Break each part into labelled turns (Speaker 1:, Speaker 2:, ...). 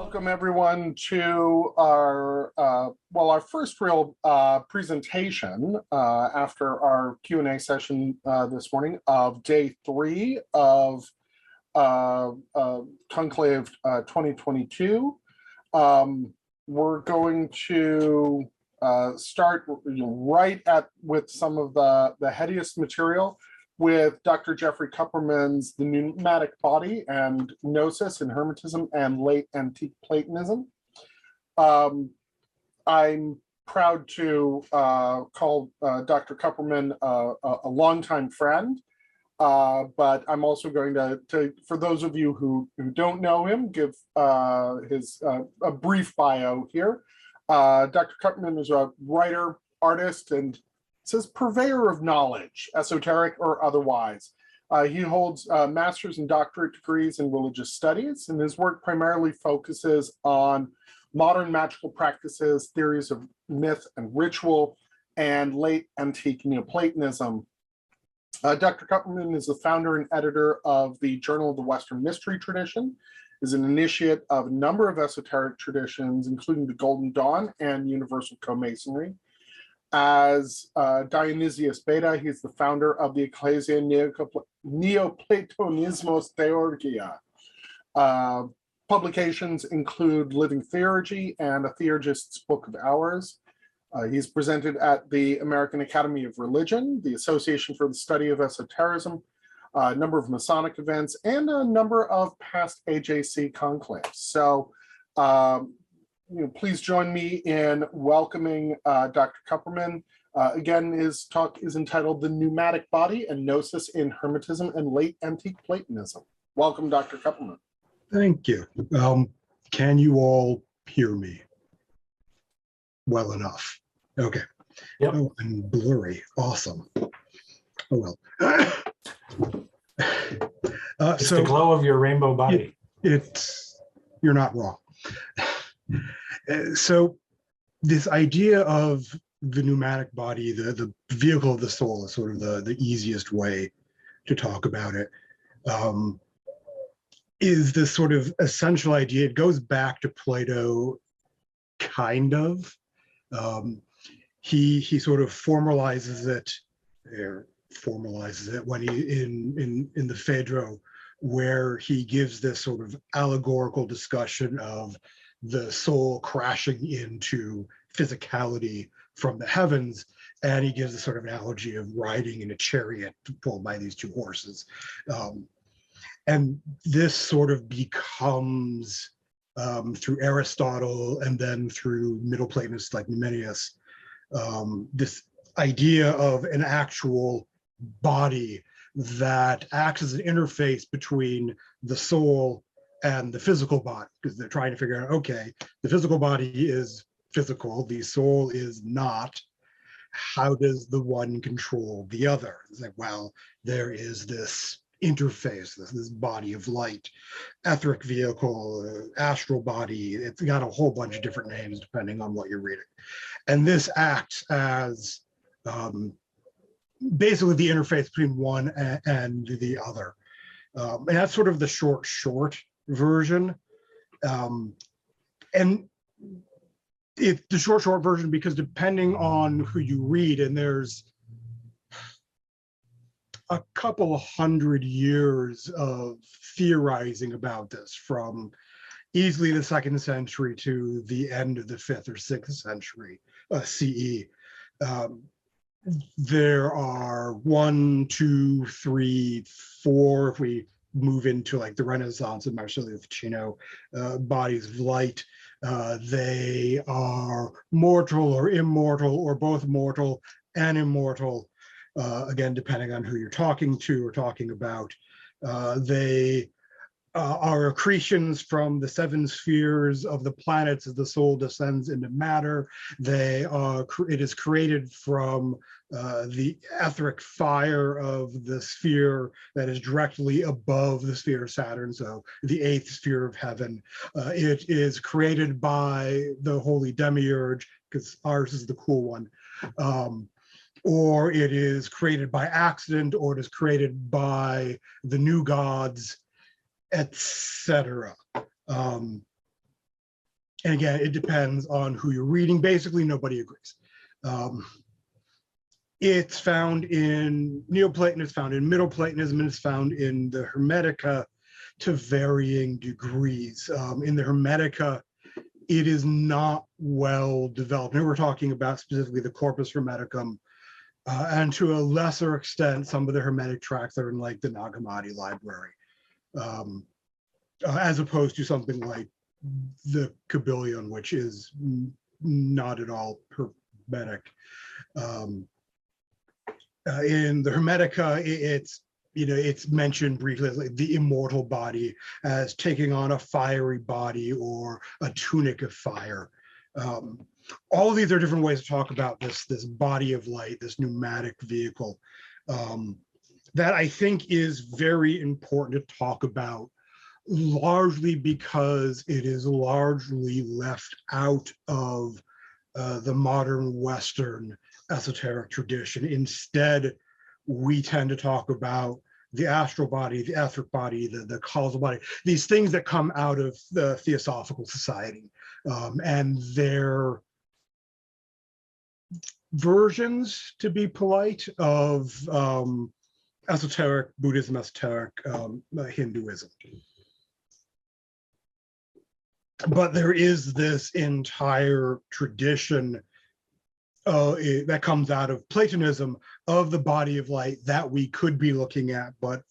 Speaker 1: Welcome everyone to our first real presentation after our Q&A session this morning of day 3 of Conclave 2022. We're going to start with some of the headiest material with Dr. Jeffrey Kupperman's The Pneumatic Body and Gnosis in Hermetism and Late Antique Platonism. I'm proud to call Dr. Kupperman a longtime friend, but I'm also going to, for those of you who don't know him, give his a brief bio here. Dr. Kupperman is a writer, artist, and says purveyor of knowledge, esoteric or otherwise. He holds master's and doctorate degrees in religious studies, and his work primarily focuses on modern magical practices, theories of myth and ritual, and late antique Neoplatonism. Dr. Kupperman is the founder and editor of the Journal of the Western Mystery Tradition, is an initiate of a number of esoteric traditions, including the Golden Dawn and Universal Co-Masonry. As Dionysius Beta, he's the founder of the Ecclesia Neoplatonismos Theurgia. Publications include Living Theurgy and A Theurgist's Book of Hours. He's presented at the American Academy of Religion, the Association for the Study of Esotericism, a number of Masonic events, and a number of past AJC conclaves. So please join me in welcoming Dr. Kupperman. Again, his talk is entitled The Pneumatic Body and Gnosis in Hermetism and Late Antique Platonism. Welcome, Dr. Kupperman.
Speaker 2: Thank you. Can you all hear me well enough? Okay.
Speaker 3: Yep.
Speaker 2: Oh, I'm blurry. Awesome. Oh, well.
Speaker 3: It's the glow of your rainbow body.
Speaker 2: You're not wrong. So this idea of the pneumatic body, the vehicle of the soul, is sort of the easiest way to talk about it. Is this sort of essential idea. It goes back to Plato, kind of. He sort of formalizes it when he in the Phaedro, where he gives this sort of allegorical discussion of the soul crashing into physicality from the heavens, and he gives a sort of analogy of riding in a chariot pulled by these two horses. And this sort of becomes, through Aristotle and then through Middle Platonists like Numenius, this idea of an actual body that acts as an interface between the soul and the physical body, because they're trying to figure out, okay, the physical body is physical, the soul is not. How does the one control the other? It's like, well, there is this interface, this body of light, etheric vehicle, astral body. It's got a whole bunch of different names depending on what you're reading. And this acts as basically the interface between one and the other. And that's sort of the short version. And it's the short version because depending on who you read, and there's a couple of 100 years of theorizing about this, from easily the 2nd century to the end of the 5th or 6th century CE. There are 1, 2, 3, 4, if we move into like the Renaissance and Marsilio Ficino, bodies of light. They are mortal or immortal, or both mortal and immortal, again, depending on who you're talking to or talking about. They are accretions from the 7 spheres of the planets as the soul descends into matter. It is created from the etheric fire of the sphere that is directly above the sphere of Saturn, so the 8th sphere of heaven. It is created by the holy demiurge, because ours is the cool one. Or it is created by accident, or it is created by the new gods, etc. And again, it depends on who you're reading. Basically, nobody agrees. It's found in Neoplatonism, it's found in Middle Platonism, and it's found in the Hermetica to varying degrees. In the Hermetica, it is not well developed. And we're talking about specifically the Corpus Hermeticum, and to a lesser extent, some of the Hermetic tracts that are in like the Nag Hammadi library, as opposed to something like the Kabbalion, which is not at all Hermetic. In the Hermetica, it's mentioned briefly as like the immortal body as taking on a fiery body or a tunic of fire. All of these are different ways to talk about this body of light, this pneumatic vehicle, that I think is very important to talk about, largely because it is largely left out of the modern Western esoteric tradition. Instead, we tend to talk about the astral body, the etheric body, the causal body, these things that come out of the Theosophical Society, and their versions, to be polite, of esoteric Buddhism, esoteric Hinduism. But there is this entire tradition that comes out of Platonism of the body of light that we could be looking at, but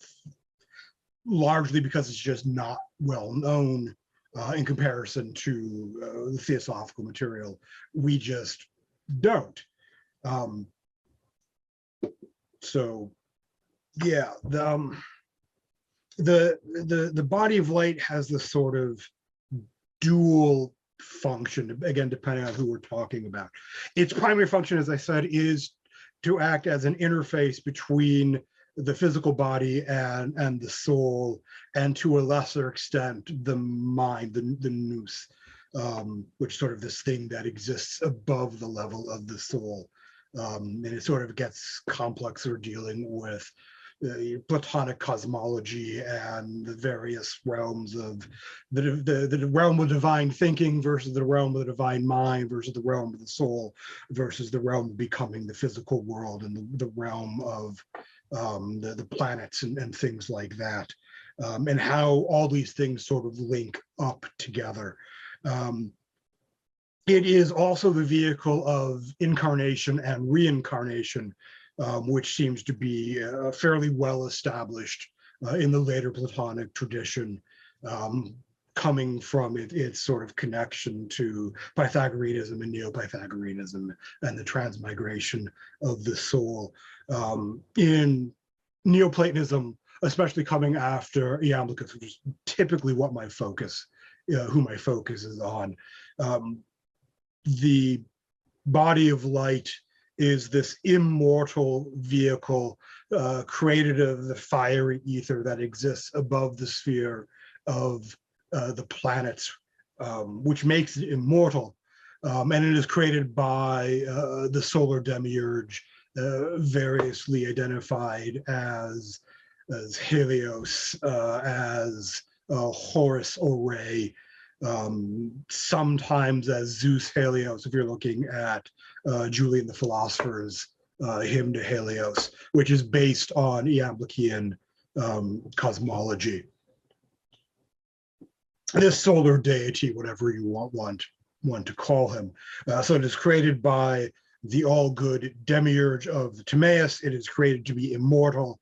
Speaker 2: largely because it's just not well known in comparison to the theosophical material, we just don't. So yeah, the body of light has this sort of dual function, again, depending on who we're talking about. Its primary function, as I said, is to act as an interface between the physical body and the soul, and to a lesser extent, the mind, the nous, which sort of this thing that exists above the level of the soul. And it sort of gets complexer dealing with Platonic cosmology and the various realms of the realm of divine thinking versus the realm of the divine mind versus the realm of the soul versus the realm of becoming the physical world and the realm of the planets and things like that, and how all these things sort of link up together. It is also the vehicle of incarnation and reincarnation, which seems to be fairly well established in the later Platonic tradition, coming from its sort of connection to Pythagoreanism and Neo-Pythagoreanism and the transmigration of the soul. In Neoplatonism, especially coming after Iamblichus, which is typically what my focus, who my focus is on, the body of light is this immortal vehicle created of the fiery ether that exists above the sphere of the planets, which makes it immortal. And it is created by the solar demiurge, variously identified as Helios, as Horus or Re, sometimes as Zeus Helios, if you're looking at Julian the Philosopher's hymn to Helios, which is based on Iamblichian cosmology. This solar deity, whatever you want to call him. So it is created by the all-good demiurge of the Timaeus. It is created to be immortal,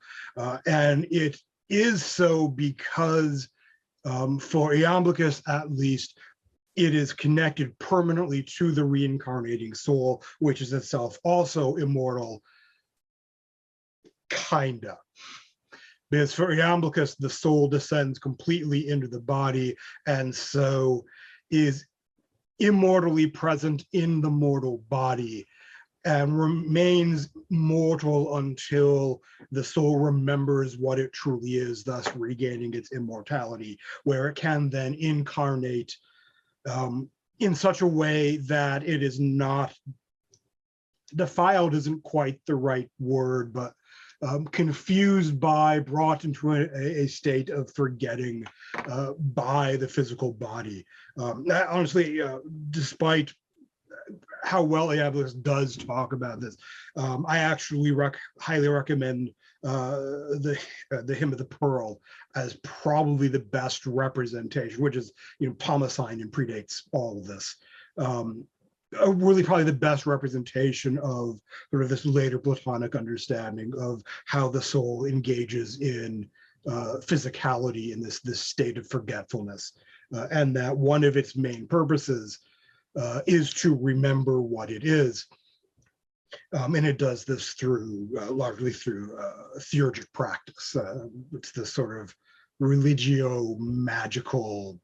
Speaker 2: and it is so because for Iamblichus, at least, it is connected permanently to the reincarnating soul, which is itself also immortal, kinda. Because for Iamblichus, the soul descends completely into the body and so is immortally present in the mortal body and remains mortal until the soul remembers what it truly is, thus regaining its immortality, where it can then incarnate in such a way that it is not defiled, isn't quite the right word, but confused by, brought into a state of forgetting by the physical body. Honestly, despite how well Iamblichus does talk about this, I actually highly recommend the Hymn of the Pearl as probably the best representation, which is, Thomasine and predates all of this. Really probably the best representation of sort of this later Platonic understanding of how the soul engages in physicality in this state of forgetfulness, and that one of its main purposes is to remember what it is. And it does this largely through theurgic practice. It's this sort of religio-magical,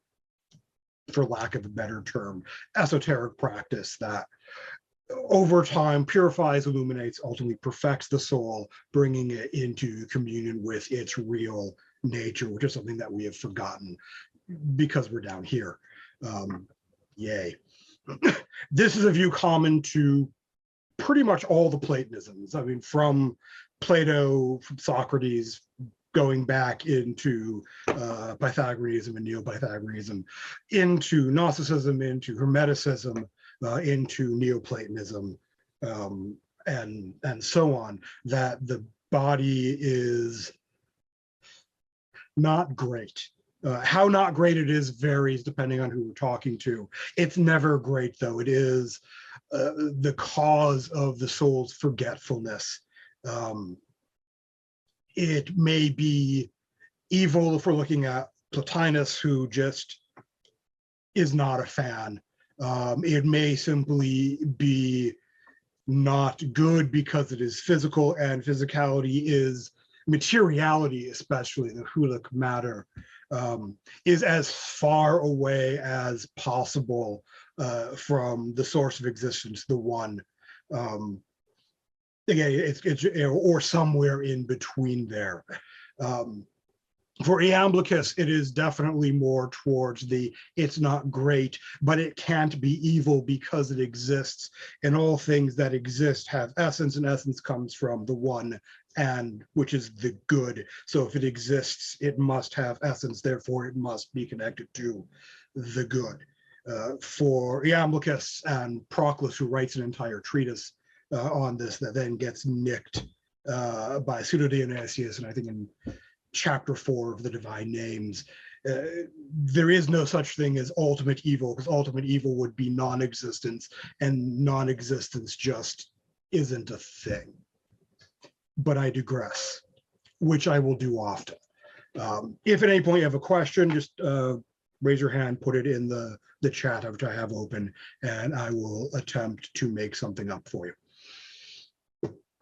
Speaker 2: for lack of a better term, esoteric practice that over time purifies, illuminates, ultimately perfects the soul, bringing it into communion with its real nature, which is something that we have forgotten because we're down here. Yay. This is a view common to pretty much all the Platonisms. I mean, from Plato, from Socrates, going back into Pythagoreanism and Neo-Pythagoreanism, into Gnosticism, into Hermeticism, into Neoplatonism, and so on, that the body is not great. How not great it is varies depending on who we're talking to. It's never great, though. It is the cause of the soul's forgetfulness. It may be evil if we're looking at Plotinus, who just is not a fan. It may simply be not good because it is physical, and physicality is materiality, especially the hoolic matter, is as far away as possible from the source of existence, the one. Again, it's or somewhere in between there. For Iamblichus, it is definitely more towards it's not great, but it can't be evil because it exists, and all things that exist have essence, and essence comes from the one, and which is the good. So if it exists, it must have essence, therefore it must be connected to the good. For Iamblichus and Proclus, who writes an entire treatise on this that then gets nicked by Pseudo-Dionysius, and I think in chapter 4 of the Divine Names, there is no such thing as ultimate evil, because ultimate evil would be non-existence, and non-existence just isn't a thing. But I digress, which I will do often. If at any point you have a question, just raise your hand, put it in the chat, which I have open, and I will attempt to make something up for you.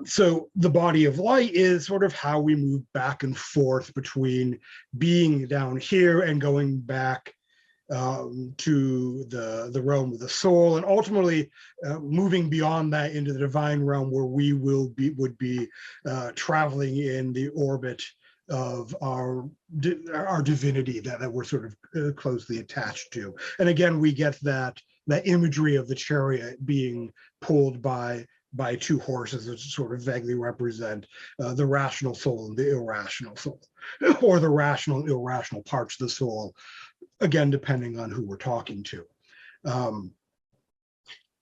Speaker 2: So the body of light is sort of how we move back and forth between being down here and going back to the realm of the soul, and ultimately moving beyond that into the divine realm, where we would be traveling in the orbit of our divinity that we're sort of closely attached to. And again, we get that imagery of the chariot being pulled by two horses, which sort of vaguely represent the rational soul and the irrational soul, or the rational and irrational parts of the soul, again, depending on who we're talking to.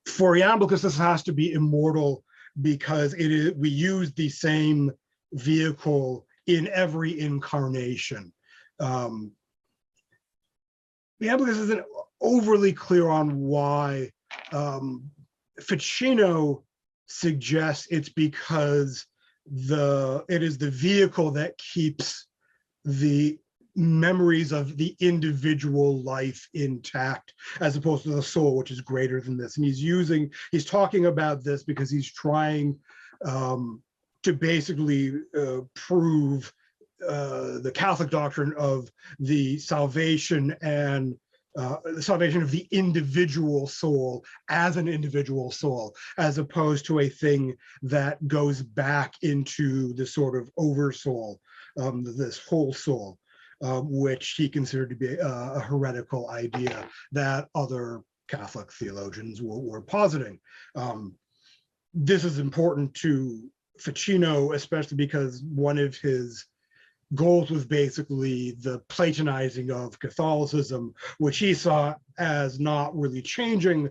Speaker 2: For Iamblichus, this has to be immortal because we use the same vehicle in every incarnation. Iamblichus isn't overly clear on why. Ficino suggests it's because it is the vehicle that keeps the memories of the individual life intact, as opposed to the soul, which is greater than this. And he's talking about this because he's trying to basically prove the Catholic doctrine of the salvation and the salvation of the individual soul as an individual soul, as opposed to a thing that goes back into the sort of oversoul, this whole soul, which he considered to be a heretical idea that other Catholic theologians were positing. This is important to Ficino, especially because one of his goals was basically the Platonizing of Catholicism, which he saw as not really changing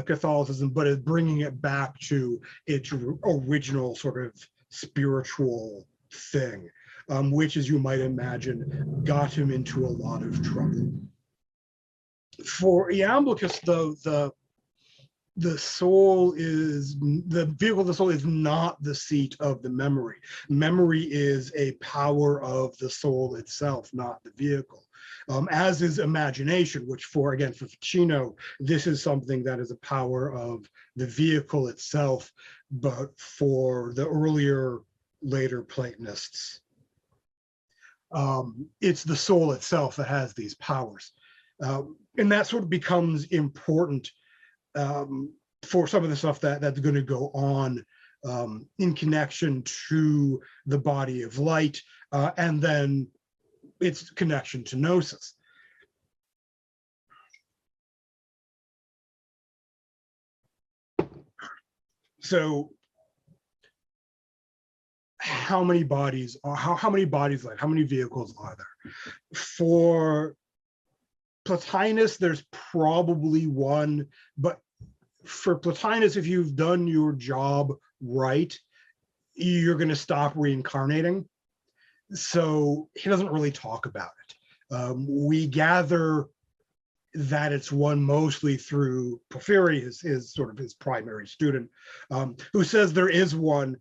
Speaker 2: Catholicism, but as bringing it back to its original sort of spiritual thing, which, as you might imagine, got him into a lot of trouble. For Iamblichus, though, the soul is, the vehicle of the soul is not the seat of the memory. Memory is a power of the soul itself, not the vehicle. As is imagination, which for Ficino, this is something that is a power of the vehicle itself, but for the later Platonists, it's the soul itself that has these powers. And that sort of becomes important for some of the stuff that's going to go on in connection to the body of light, and then its connection to Gnosis. So how many bodies are, how many bodies light, how many vehicles are there? For Plotinus, there's probably one, but for Plotinus, if you've done your job right, you're going to stop reincarnating. So he doesn't really talk about it. We gather that it's one mostly through Porphyry, his sort of his primary student, who says there is one.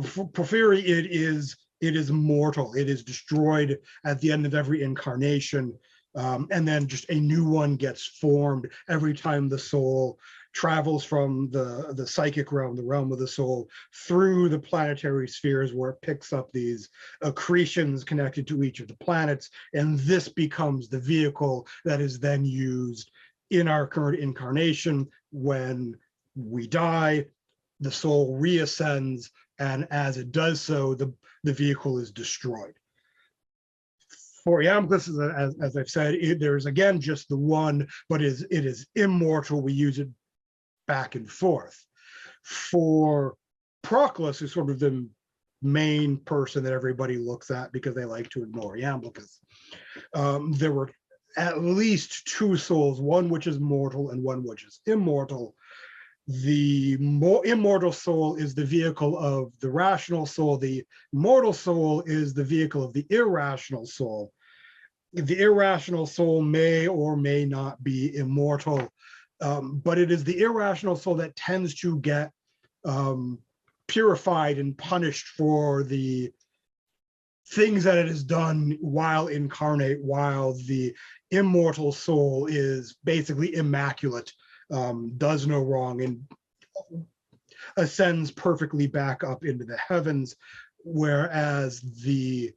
Speaker 2: For Porphyry, it is mortal. It is destroyed at the end of every incarnation, and then just a new one gets formed every time the soul travels from the psychic realm, the realm of the soul, through the planetary spheres, where it picks up these accretions connected to each of the planets, and this becomes the vehicle that is then used in our current incarnation. When we die, the soul reascends, and as it does so, the vehicle is destroyed. For Iamblichus, as I've said, there's again just the one, but it is immortal. We use it back and forth. For Proclus, who's sort of the main person that everybody looks at because they like to ignore Iamblichus, there were at least two souls, one which is mortal and one which is immortal. The immortal soul is the vehicle of the rational soul. The mortal soul is the vehicle of the irrational soul. The irrational soul may or may not be immortal, but it is the irrational soul that tends to get purified and punished for the things that it has done while incarnate, while the immortal soul is basically immaculate, does no wrong, and ascends perfectly back up into the heavens, whereas the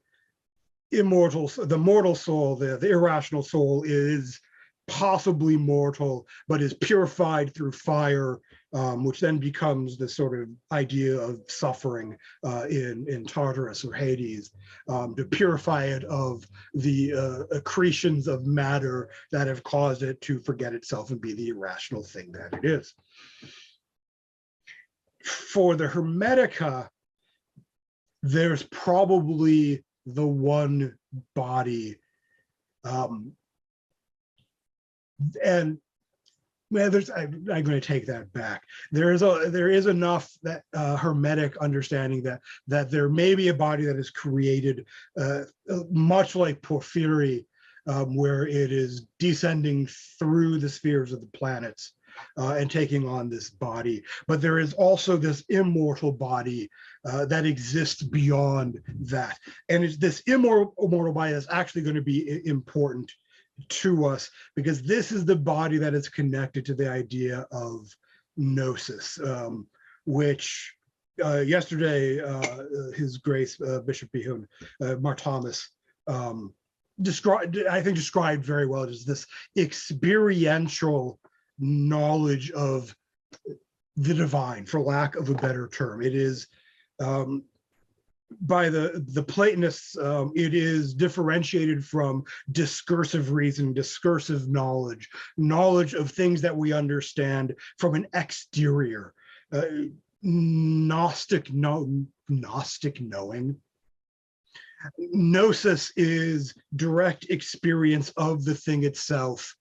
Speaker 2: mortal soul, the irrational soul, is possibly mortal, but is purified through fire, which then becomes the sort of idea of suffering in Tartarus or Hades, to purify it of the accretions of matter that have caused it to forget itself and be the irrational thing that it is. For the Hermetica, there's probably the one body, and man, I'm going to take that back. There is enough that Hermetic understanding that there may be a body that is created, much like Porphyry, where it is descending through the spheres of the planets and taking on this body. But there is also this immortal body that exists beyond that, and it's this immortal body that's actually going to be important to us, because this is the body that is connected to the idea of Gnosis, which yesterday His Grace Bishop Behun, Mar Thomas, described very well as this experiential knowledge of the divine, for lack of a better term. It is by the Platonists, it is differentiated from discursive reason, discursive knowledge of things that we understand from an exterior. Gnostic knowing. Gnosis is direct experience of the thing itself.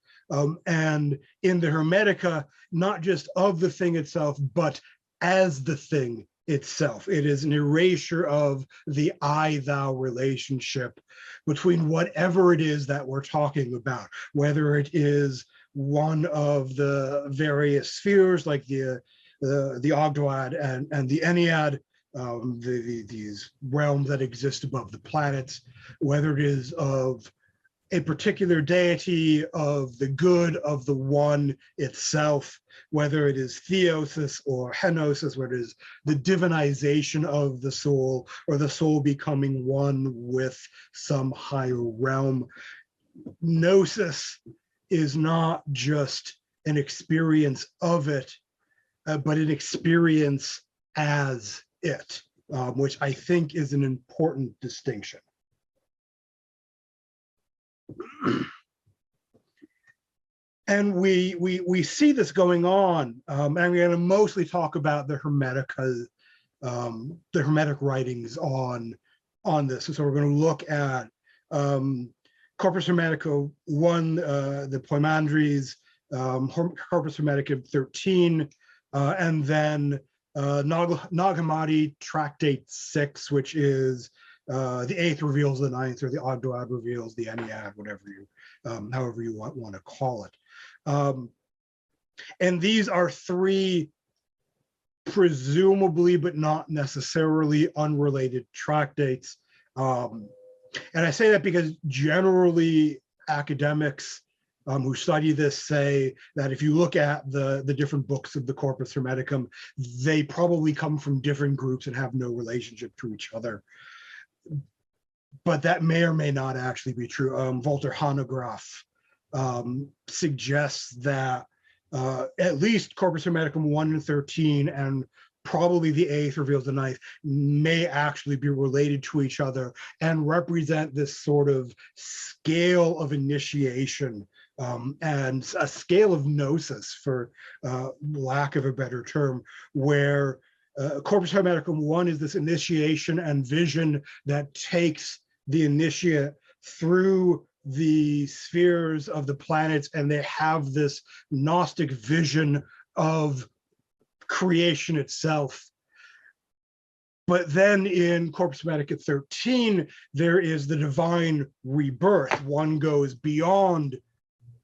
Speaker 2: And in the Hermetica, not just of the thing itself, but as the thing itself. It is an erasure of the I-thou relationship between whatever it is that we're talking about, whether it is one of the various spheres like the Ogdoad and the Ennead, these realms that exist above the planets, whether it is of a particular deity, of the good of the one itself, whether it is theosis or henosis, whether it is the divinization of the soul or the soul becoming one with some higher realm. Gnosis is not just an experience of it, but an experience as it, which I think is an important distinction. And we see this going on, and I'm going to mostly talk about the Hermetica, the Hermetic writings on this. So we're going to look at Corpus Hermetica 1, the Poimandres, Corpus Hermetica 13, and then Nag Hammadi Tractate 6, which is the 8th reveals the 9th, or the Ogdoad reveals the Ennead, whatever you, however you want to call it. And these are three presumably, but not necessarily, unrelated tractates. And I say that because generally academics who study this say that if you look at the different books of the Corpus Hermeticum, they probably come from different groups and have no relationship to each other. But that may or may not actually be true. Walter Hanegraaff suggests that at least Corpus Hermeticum 1 and 13, and probably the 8th reveals the 9th, may actually be related to each other and represent this sort of scale of initiation and a scale of gnosis, for lack of a better term, where Corpus Hermeticum 1 is this initiation and vision that takes the initiate through the spheres of the planets, and they have this Gnostic vision of creation itself. But then in Corpus Hermetica 13, there is the divine rebirth. One goes beyond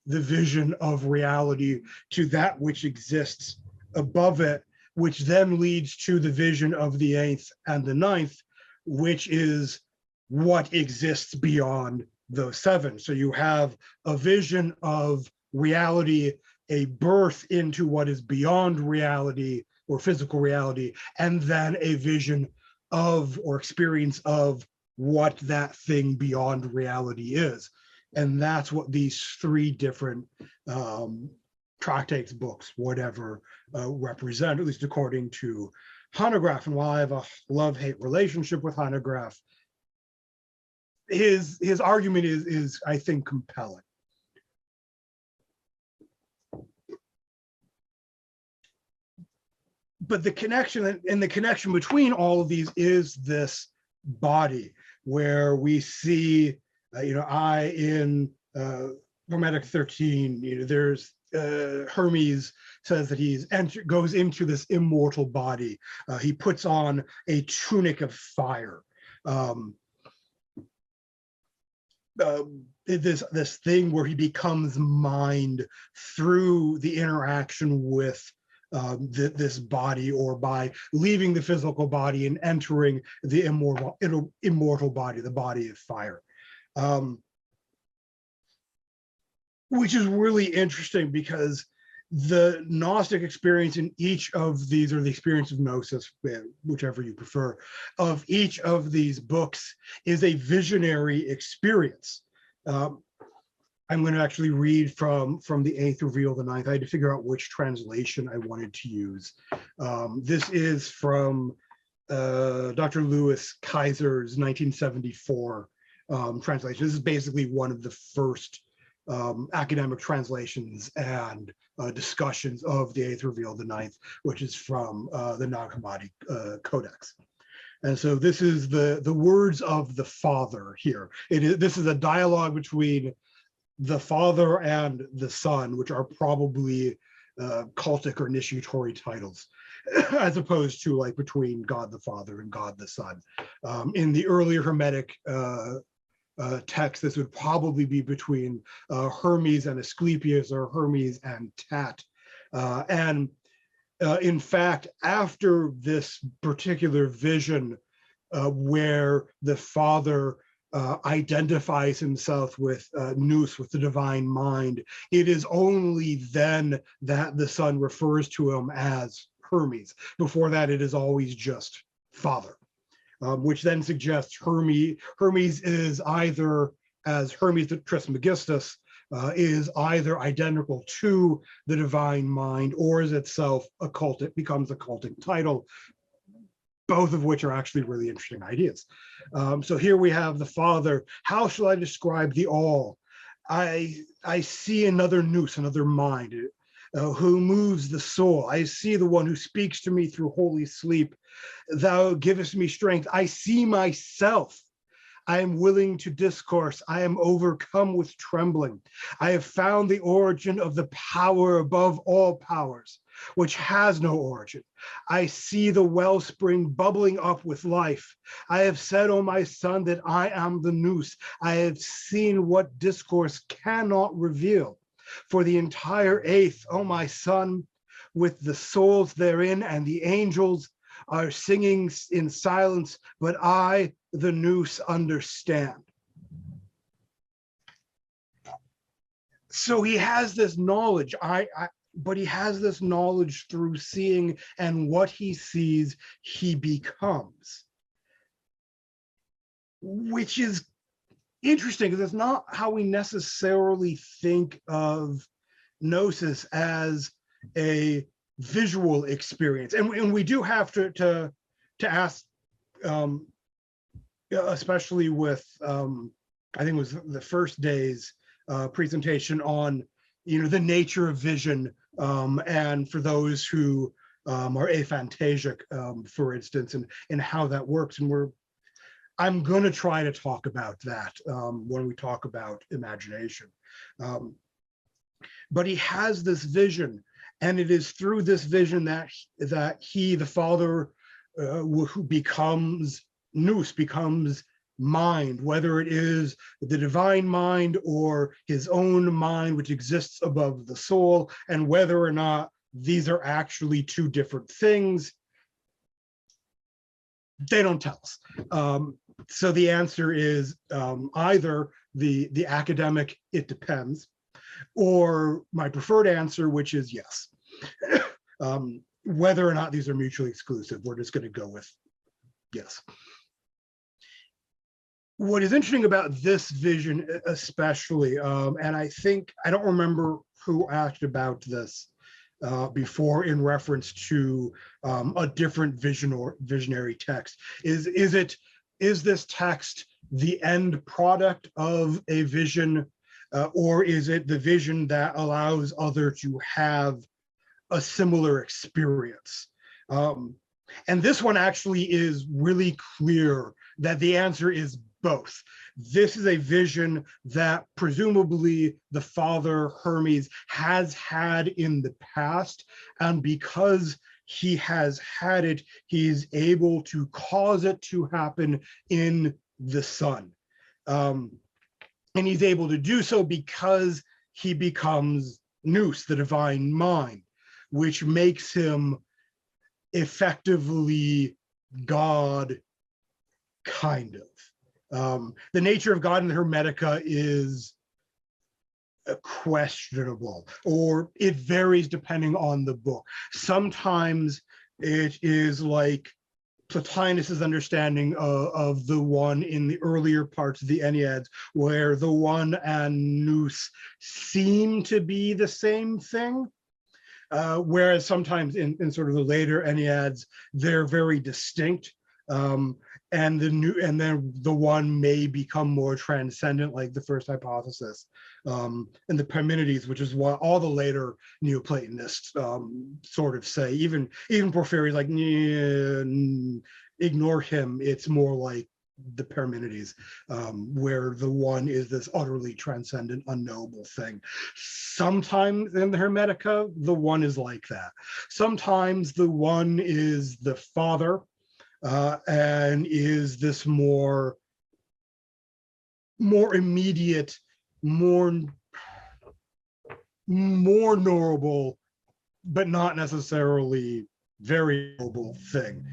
Speaker 2: the vision of reality to that which exists above it, which then leads to the vision of the 8th and the 9th, which is what exists beyond those 7. So you have a vision of reality, a birth into what is beyond reality or physical reality, and then a vision of or experience of what that thing beyond reality is. And that's what these three different tractates, books, whatever, represent, at least according to Hanegraaff. And while I have a love-hate relationship with Hanegraaff, his argument is, I think, compelling. But the connection between all of these is this body, where we see, I in Hermetic 13, there's Hermes says that he goes into this immortal body. He puts on a tunic of fire. This thing where he becomes mind through the interaction with this body, or by leaving the physical body and entering the immortal body, the body of fire. Which is really interesting, because the Gnostic experience in each of these, or the experience of Gnosis, whichever you prefer, of each of these books is a visionary experience. I'm going to actually read from the 8th reveal, the 9th. I had to figure out which translation I wanted to use. This is from Dr. Louis Kaiser's 1974 translation. This is basically one of the first academic translations and discussions of the eighth reveal, the ninth, which is from the Nag Hammadi Codex. And so this is the words of the Father here. This is a dialogue between the Father and the Son, which are probably cultic or initiatory titles, as opposed to like between God the Father and God the Son. In the earlier Hermetic text, this would probably be between Hermes and Asclepius, or Hermes and Tat. In fact, after this particular vision where the Father identifies himself with Nous, with the divine mind, it is only then that the Son refers to him as Hermes. Before that, it is always just Father, which then suggests Hermes is either, as Hermes Trismegistus, is either identical to the divine mind or is itself occultic, becomes a cultic title, both of which are actually really interesting ideas. So here we have the Father. How shall I describe the all? I see another Nous, another mind, who moves the soul. I see the one who speaks to me through holy sleep. Thou givest me strength. I see myself. I am willing to discourse. I am overcome with trembling. I have found the origin of the power above all powers, which has no origin. I see the wellspring bubbling up with life. I have said, O my son, that I am the Nous. I have seen what discourse cannot reveal. For the entire eighth, O my son, with the souls therein and the angels are singing in silence, but I, the Nous, understand. So he has this knowledge, but he has this knowledge through seeing, and what he sees, he becomes. Which is interesting, because it's not how we necessarily think of Gnosis as a visual experience. And we do have to ask, especially with, I think it was the first day's presentation on, the nature of vision, and for those who are aphantasic, for instance, and how that works. And I'm going to try to talk about that when we talk about imagination. But he has this vision, and it is through this vision that he, the Father, who becomes Nous, becomes mind, whether it is the divine mind or his own mind, which exists above the soul, and whether or not these are actually two different things, they don't tell us. So the answer is either the academic, it depends, or my preferred answer, which is yes. Whether or not these are mutually exclusive, we're just going to go with yes. What is interesting about this vision especially, and I think, I don't remember who asked about this before in reference to a different vision or visionary text, is this text the end product of a vision, or is it the vision that allows others to have a similar experience? And this one actually is really clear that the answer is both. This is a vision that presumably the Father Hermes has had in the past, and because he has had it, he's able to cause it to happen in the Son. And he's able to do so because he becomes Nous, the divine mind, which makes him effectively God, kind of. The nature of God in the Hermetica is questionable, or it varies depending on the book. Sometimes it is like Plotinus's understanding of the one in the earlier parts of the Enneads, where the one and Nous seem to be the same thing. Whereas sometimes in sort of the later Enneads, they're very distinct. And then the one may become more transcendent, like the first hypothesis, and the Parmenides, which is what all the later Neoplatonists sort of say. Even Porphyry, like, ignore him. It's more like the Parmenides, where the one is this utterly transcendent, unknowable thing. Sometimes in the Hermetica, the one is like that. Sometimes the one is the Father, and is this more immediate, more knowable, but not necessarily very knowable thing.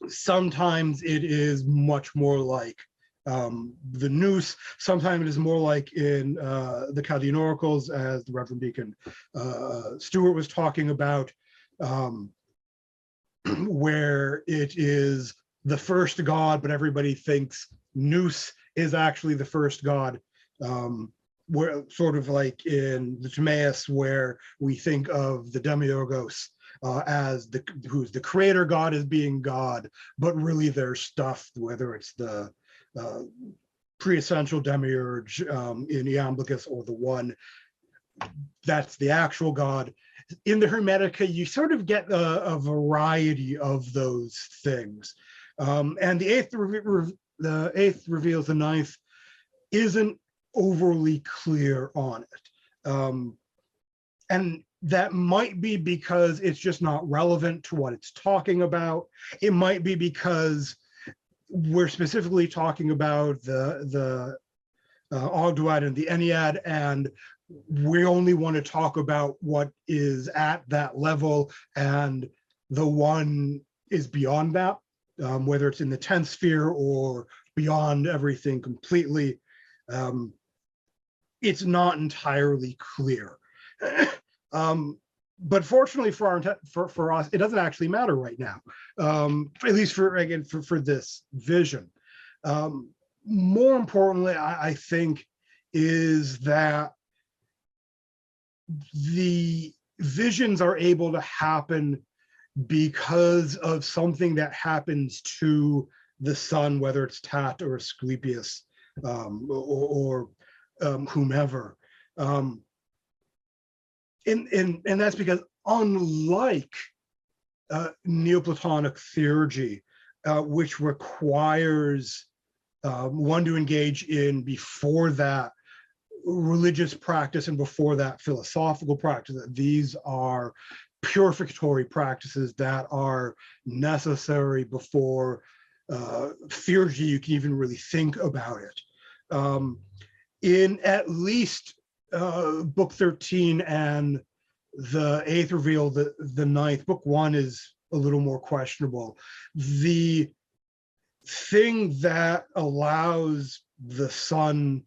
Speaker 2: Sometimes it is much more like the Nous. Sometimes it is more like in the Chaldean Oracles, as the Reverend Deacon Stewart was talking about, where it is the first God, but everybody thinks Nous is actually the first God. Where sort of like in the Timaeus, where we think of the Demiurgos as who's the creator God as being God, but really they're stuff, whether it's the pre-essential demiurge in Iamblichus or the one that's the actual God. In the Hermetica, you sort of get a variety of those things. And the eighth reveals the ninth isn't overly clear on it. And that might be because it's just not relevant to what it's talking about. It might be because we're specifically talking about the Ogdoad and the Ennead, and we only want to talk about what is at that level, and the one is beyond that, whether it's in the 10th sphere or beyond everything completely. It's not entirely clear. But fortunately for us, it doesn't actually matter right now, at least for this vision. More importantly, I think, is that the visions are able to happen because of something that happens to the sun, whether it's Tat or Asclepius, or whomever. And that's because, unlike Neoplatonic theurgy, which requires one to engage in before that religious practice and before that philosophical practice, that these are purificatory practices that are necessary before theurgy you can even really think about it. In at least book 13 and the eighth reveal, the ninth, book 1 is a little more questionable. The thing that allows the sun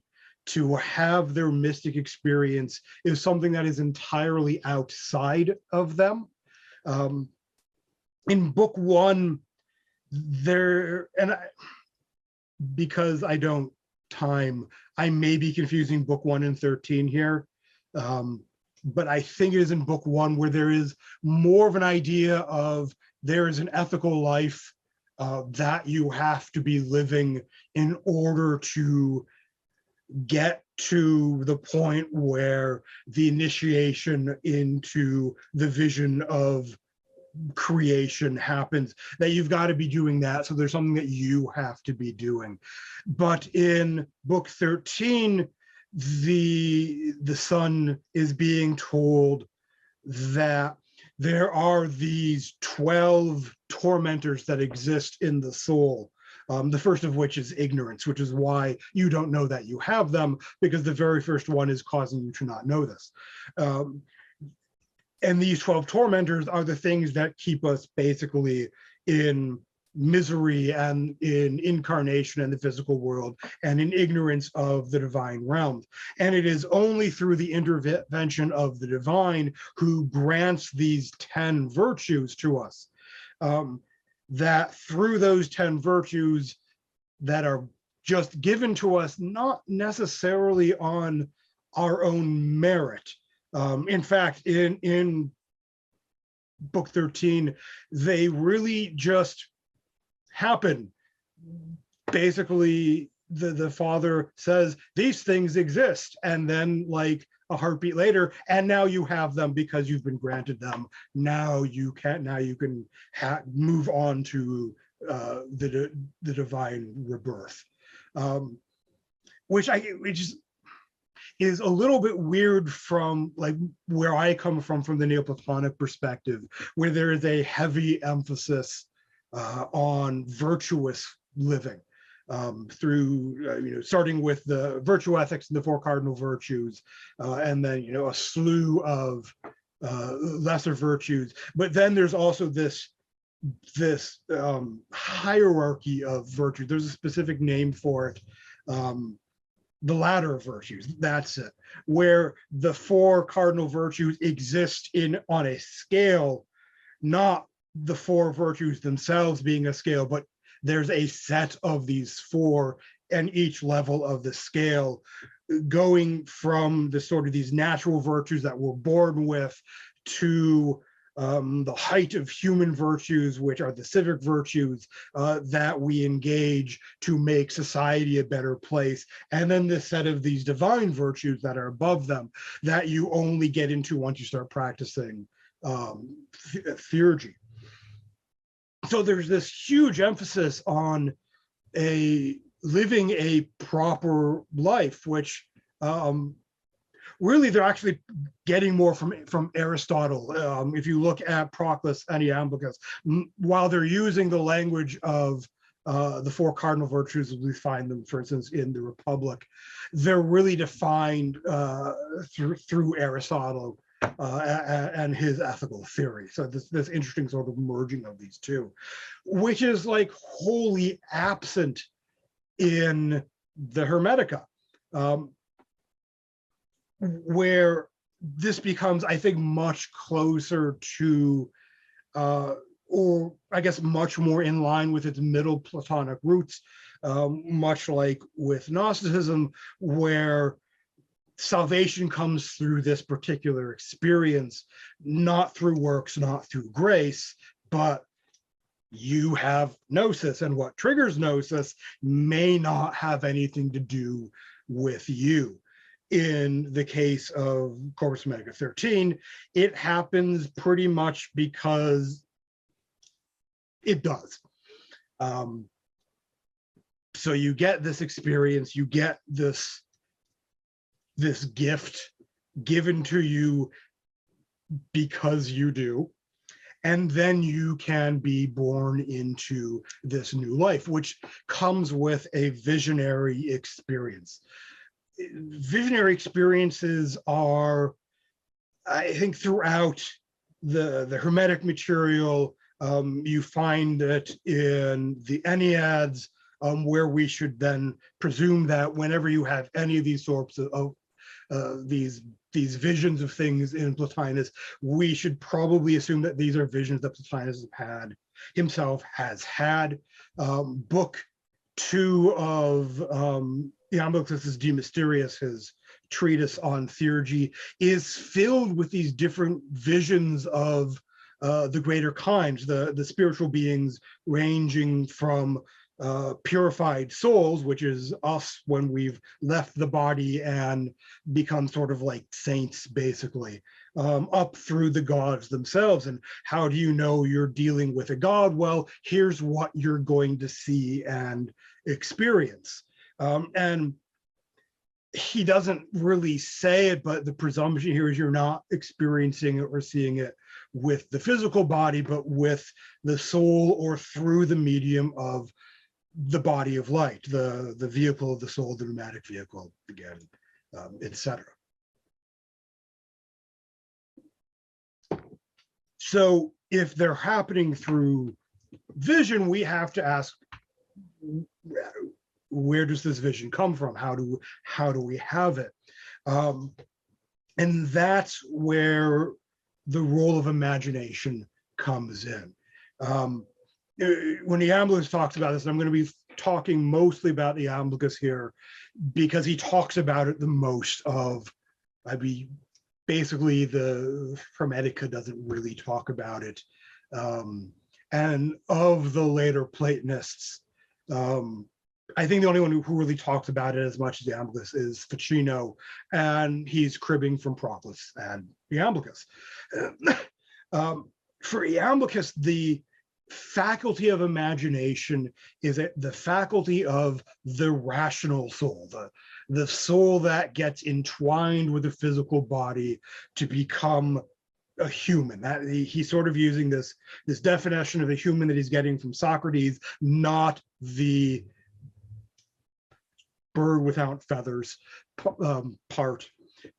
Speaker 2: to have their mystic experience is something that is entirely outside of them. In book 1, because I don't time, I may be confusing book 1 and 13 here, but I think it is in book 1 where there is more of an idea of there is an ethical life that you have to be living in order to get to the point where the initiation into the vision of creation happens, that you've got to be doing that. So there's something that you have to be doing. But in book 13, the sun is being told that there are these 12 tormentors that exist in the soul. The first of which is ignorance, which is why you don't know that you have them, because the very first one is causing you to not know this. And these 12 tormentors are the things that keep us basically in misery and in incarnation in the physical world and in ignorance of the divine realms. And it is only through the intervention of the divine, who grants these 10 virtues to us, that through those 10 virtues that are just given to us, not necessarily on our own merit. In fact, in book 13, they really just happen. Basically, the father says these things exist, and then like a heartbeat later, and now you have them because you've been granted them. Now you can move on to the divine rebirth, which is a little bit weird from like where I come from the Neoplatonic perspective, where there is a heavy emphasis on virtuous living, through starting with the virtue ethics and the four cardinal virtues, and then a slew of lesser virtues. But then there's also this hierarchy of virtue. There's a specific name for it. The ladder of virtues, that's it, where the four cardinal virtues exist on a scale, not the four virtues themselves being a scale, but there's a set of these four, and each level of the scale going from the sort of these natural virtues that we're born with to the height of human virtues, which are the civic virtues that we engage to make society a better place, and then the set of these divine virtues that are above them that you only get into once you start practicing theurgy. So there's this huge emphasis on living a proper life, which really they're actually getting more from Aristotle. If you look at Proclus and Iamblichus, while they're using the language of the four cardinal virtues as we find them, for instance, in the Republic, they're really defined through Aristotle and his ethical theory. So this interesting sort of merging of these two, which is like wholly absent in the Hermetica, where this becomes, I think, much closer to, or I guess much more in line with its middle Platonic roots, much like with Gnosticism, where salvation comes through this particular experience, not through works, not through grace, but you have Gnosis, and what triggers Gnosis may not have anything to do with you. In the case of Corpus Hermetica 13, it happens pretty much because it does. So you get this experience, you get this gift given to you because you do, and then you can be born into this new life, which comes with a visionary experience. Visionary experiences are, I think, throughout the Hermetic material. You find it in the Enneads, where we should then presume that whenever you have any of these sorts of these visions of things in Plotinus, we should probably assume that these are visions that Plotinus himself has had. Book 2 of Iamblichus's De Mysteriis, his treatise on theurgy, is filled with these different visions of the greater kinds, the spiritual beings ranging from purified souls, which is us when we've left the body and become sort of like saints, basically, up through the gods themselves. And how do you know you're dealing with a god? Well, here's what you're going to see and experience. And he doesn't really say it, but the presumption here is you're not experiencing it or seeing it with the physical body, but with the soul, or through the medium of the body of light, the vehicle of the soul, the pneumatic vehicle, again, etc. So if they're happening through vision, we have to ask, where does this vision come from? How do we have it? And that's where the role of imagination comes in. When Iamblichus talks about this, and I'm going to be talking mostly about Iamblichus here because he talks about it the most of, basically the Hermetica doesn't really talk about it And of the later Platonists, I think the only one who really talks about it as much as Iamblichus is Ficino, and he's cribbing from Proclus and Iamblichus. For Iamblichus, the faculty of imagination is the faculty of the rational soul, the soul that gets entwined with the physical body to become a human. That he's sort of using this definition of a human that he's getting from Socrates, not the bird without feathers part,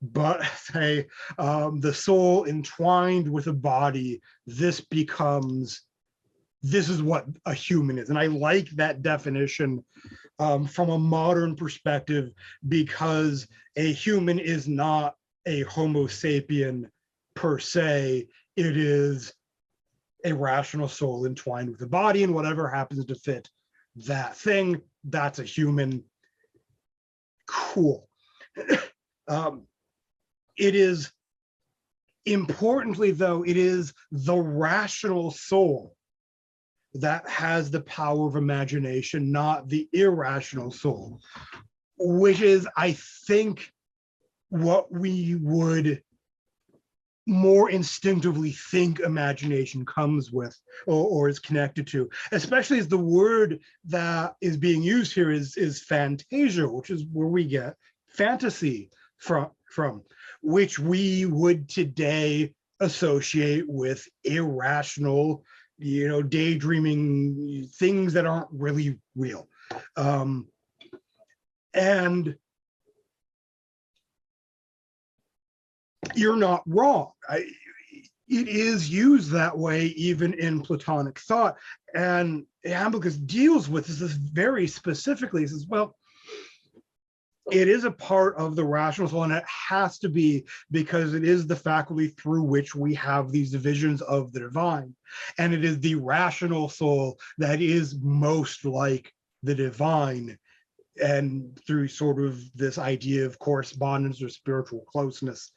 Speaker 2: but say the soul entwined with a body. This is what a human is. And I like that definition from a modern perspective, because a human is not a Homo sapien per se. It is a rational soul entwined with the body, and whatever happens to fit that thing, that's a human. Cool. It is, importantly though, it is the rational soul that has the power of imagination, not the irrational soul, which is, I think, what we would more instinctively think imagination comes with or is connected to, especially as the word that is being used here is fantasia, which is where we get fantasy from, which we would today associate with irrational, daydreaming things that aren't really real. And you're not wrong. It is used that way even in Platonic thought. And Iamblichus deals with this very specifically. He says, well, it is a part of the rational soul, and it has to be, because it is the faculty through which we have these divisions of the divine. And it is the rational soul that is most like the divine, and through sort of this idea of correspondence or spiritual closeness,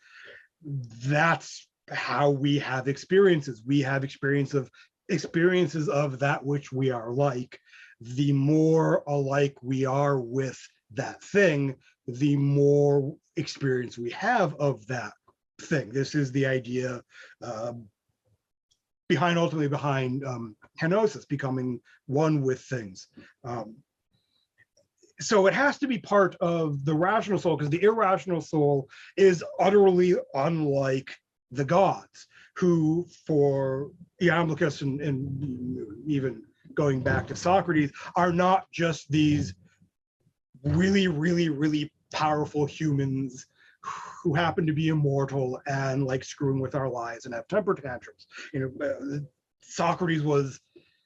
Speaker 2: that's how we have experiences. We have experiences of that which we are like. The more alike we are with that thing, the more experience we have of that thing. This is the idea ultimately behind Gnosis, becoming one with things. So it has to be part of the rational soul, because the irrational soul is utterly unlike the gods, who for Iamblichus and even going back to Socrates, are not just these really, really, really powerful humans who happen to be immortal and like screwing with our lives and have temper tantrums. Socrates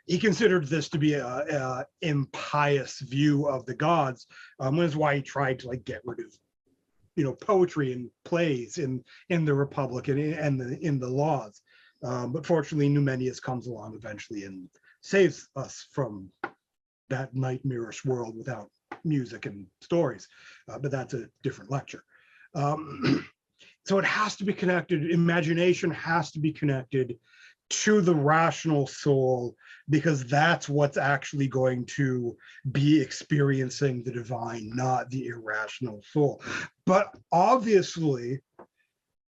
Speaker 2: he considered this to be a impious view of the gods, which is why he tried to get rid of poetry and plays in the Republic and in the laws. But fortunately, Numenius comes along eventually and saves us from that nightmarish world without music and stories. But that's a different lecture. So it has to be connected. Imagination has to be connected to the rational soul, because that's what's actually going to be experiencing the divine, not the irrational soul. But obviously,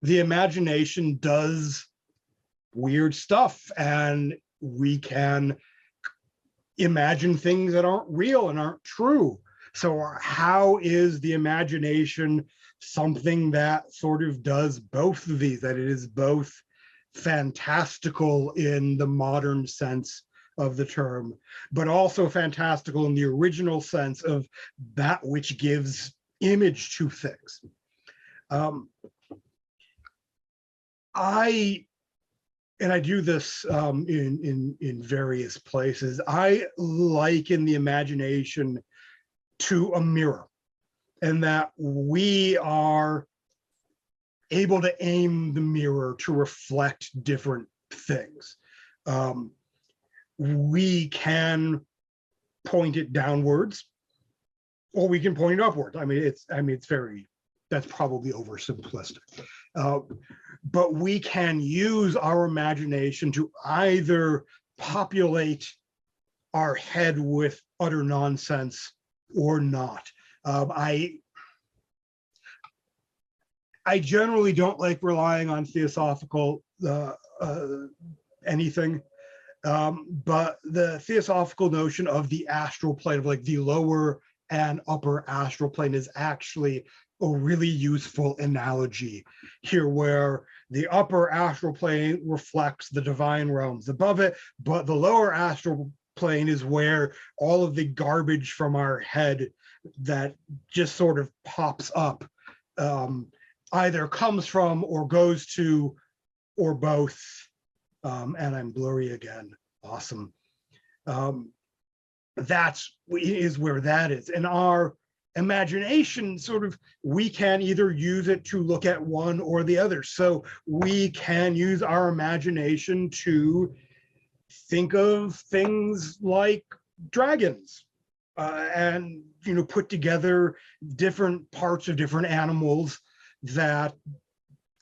Speaker 2: the imagination does weird stuff, and we can imagine things that aren't real and aren't true. So how is the imagination something that sort of does both of these, that it is both fantastical in the modern sense of the term, but also fantastical in the original sense of that which gives image to things? I do this in various places. I liken the imagination to a mirror, and that we are able to aim the mirror to reflect different things. We can point it downwards, or we can point it upwards. That's probably oversimplistic. But we can use our imagination to either populate our head with utter nonsense or not. I generally don't like relying on theosophical anything, but the theosophical notion of the astral plane, of like the lower and upper astral plane, is actually a really useful analogy here, where the upper astral plane reflects the divine realms above it, but the lower astral plane is where all of the garbage from our head that just sort of pops up either comes from or goes to, or both. And I'm blurry again. Awesome. That's where that is. And our imagination, sort of, we can either use it to look at one or the other. So we can use our imagination to think of things like dragons, and put together different parts of different animals that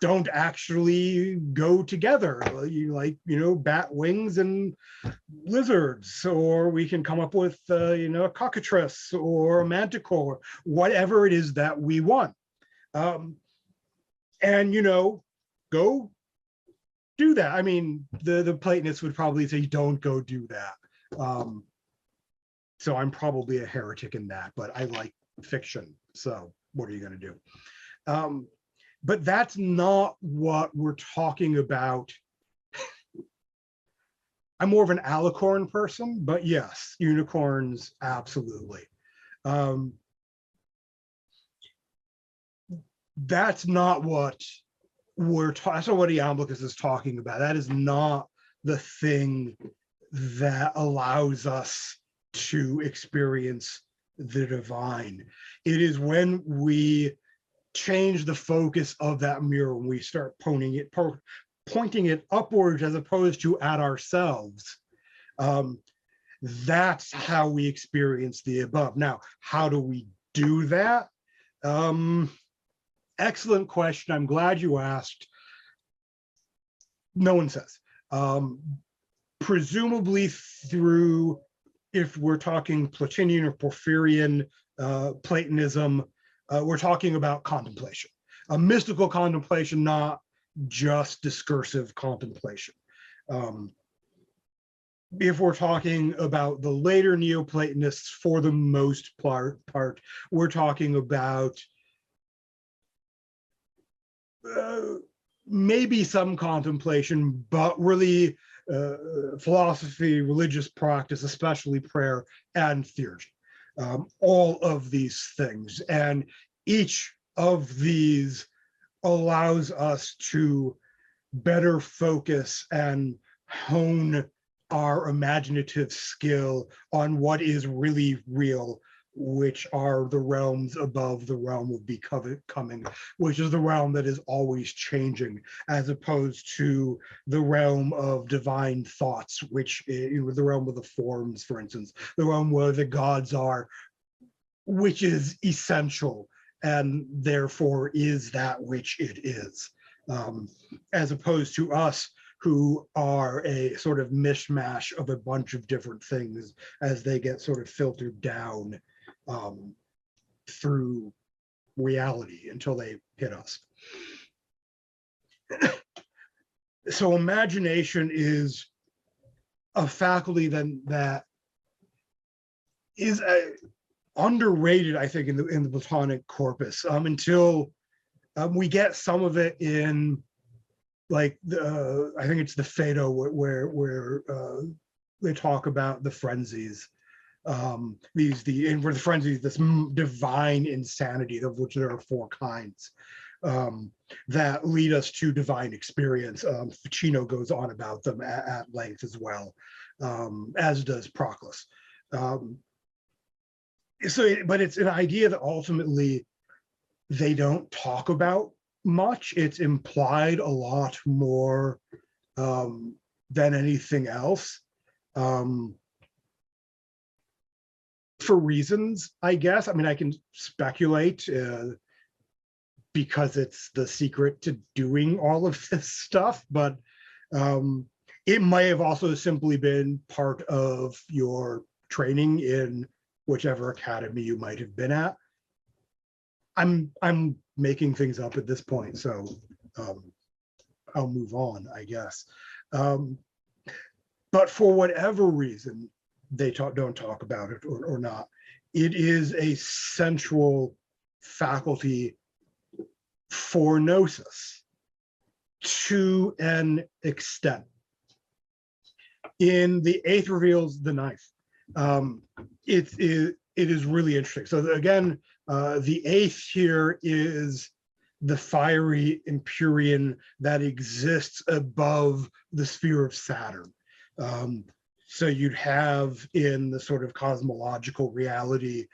Speaker 2: don't actually go together, like bat wings and lizards, or we can come up with a cockatrice or a manticore, whatever it is that we want, and go do that. I mean, the Platonists would probably say don't go do that. So I'm probably a heretic in that, but I like fiction, so what are you going to do? But that's not what we're talking about. I'm more of an alicorn person, but yes, unicorns, absolutely. That's not what that's not what Iamblichus is talking about. That is not the thing that allows us to experience the divine. It is when we change the focus of that mirror, when we start pointing it upwards as opposed to at ourselves. That's how we experience the above. Now, how do we do that? Excellent question. I'm glad you asked. No one says. Presumably through, if we're talking Platonian or Porphyrian Platonism, we're talking about contemplation, a mystical contemplation, not just discursive contemplation. If we're talking about the later Neoplatonists, for the most part, we're talking about maybe some contemplation, but really philosophy, religious practice, especially prayer and theurgy. All of these things, and each of these allows us to better focus and hone our imaginative skill on what is really real, which are the realms above the realm of becoming, which is the realm that is always changing, as opposed to the realm of divine thoughts, which is the realm of the forms, for instance, the realm where the gods are, which is essential and therefore is that which it is, as opposed to us, who are a sort of mishmash of a bunch of different things as they get sort of filtered down through reality until they hit us. So imagination is a faculty then that is underrated, I think, in the Platonic corpus, until we get some of it in, like, I think it's the Phaedo, where they talk about the frenzies. Where the frenzies, this divine insanity, of which there are 4 kinds, that lead us to divine experience. Ficino goes on about them at length as well, as does Proclus. But it's an idea that ultimately they don't talk about much. It's implied a lot more than anything else, for reasons, I guess. I mean, I can speculate because it's the secret to doing all of this stuff, but It might have also simply been part of your training in whichever academy you might have been at. I'm making things up at this point, so I'll move on, I guess. But for whatever reason, they don't talk about it or not, it is a central faculty for Gnosis to an extent. In the eighth reveals the ninth. It is really interesting. So again, the eighth here is the fiery Empyrean that exists above the sphere of Saturn. So you'd have in the sort of cosmological reality,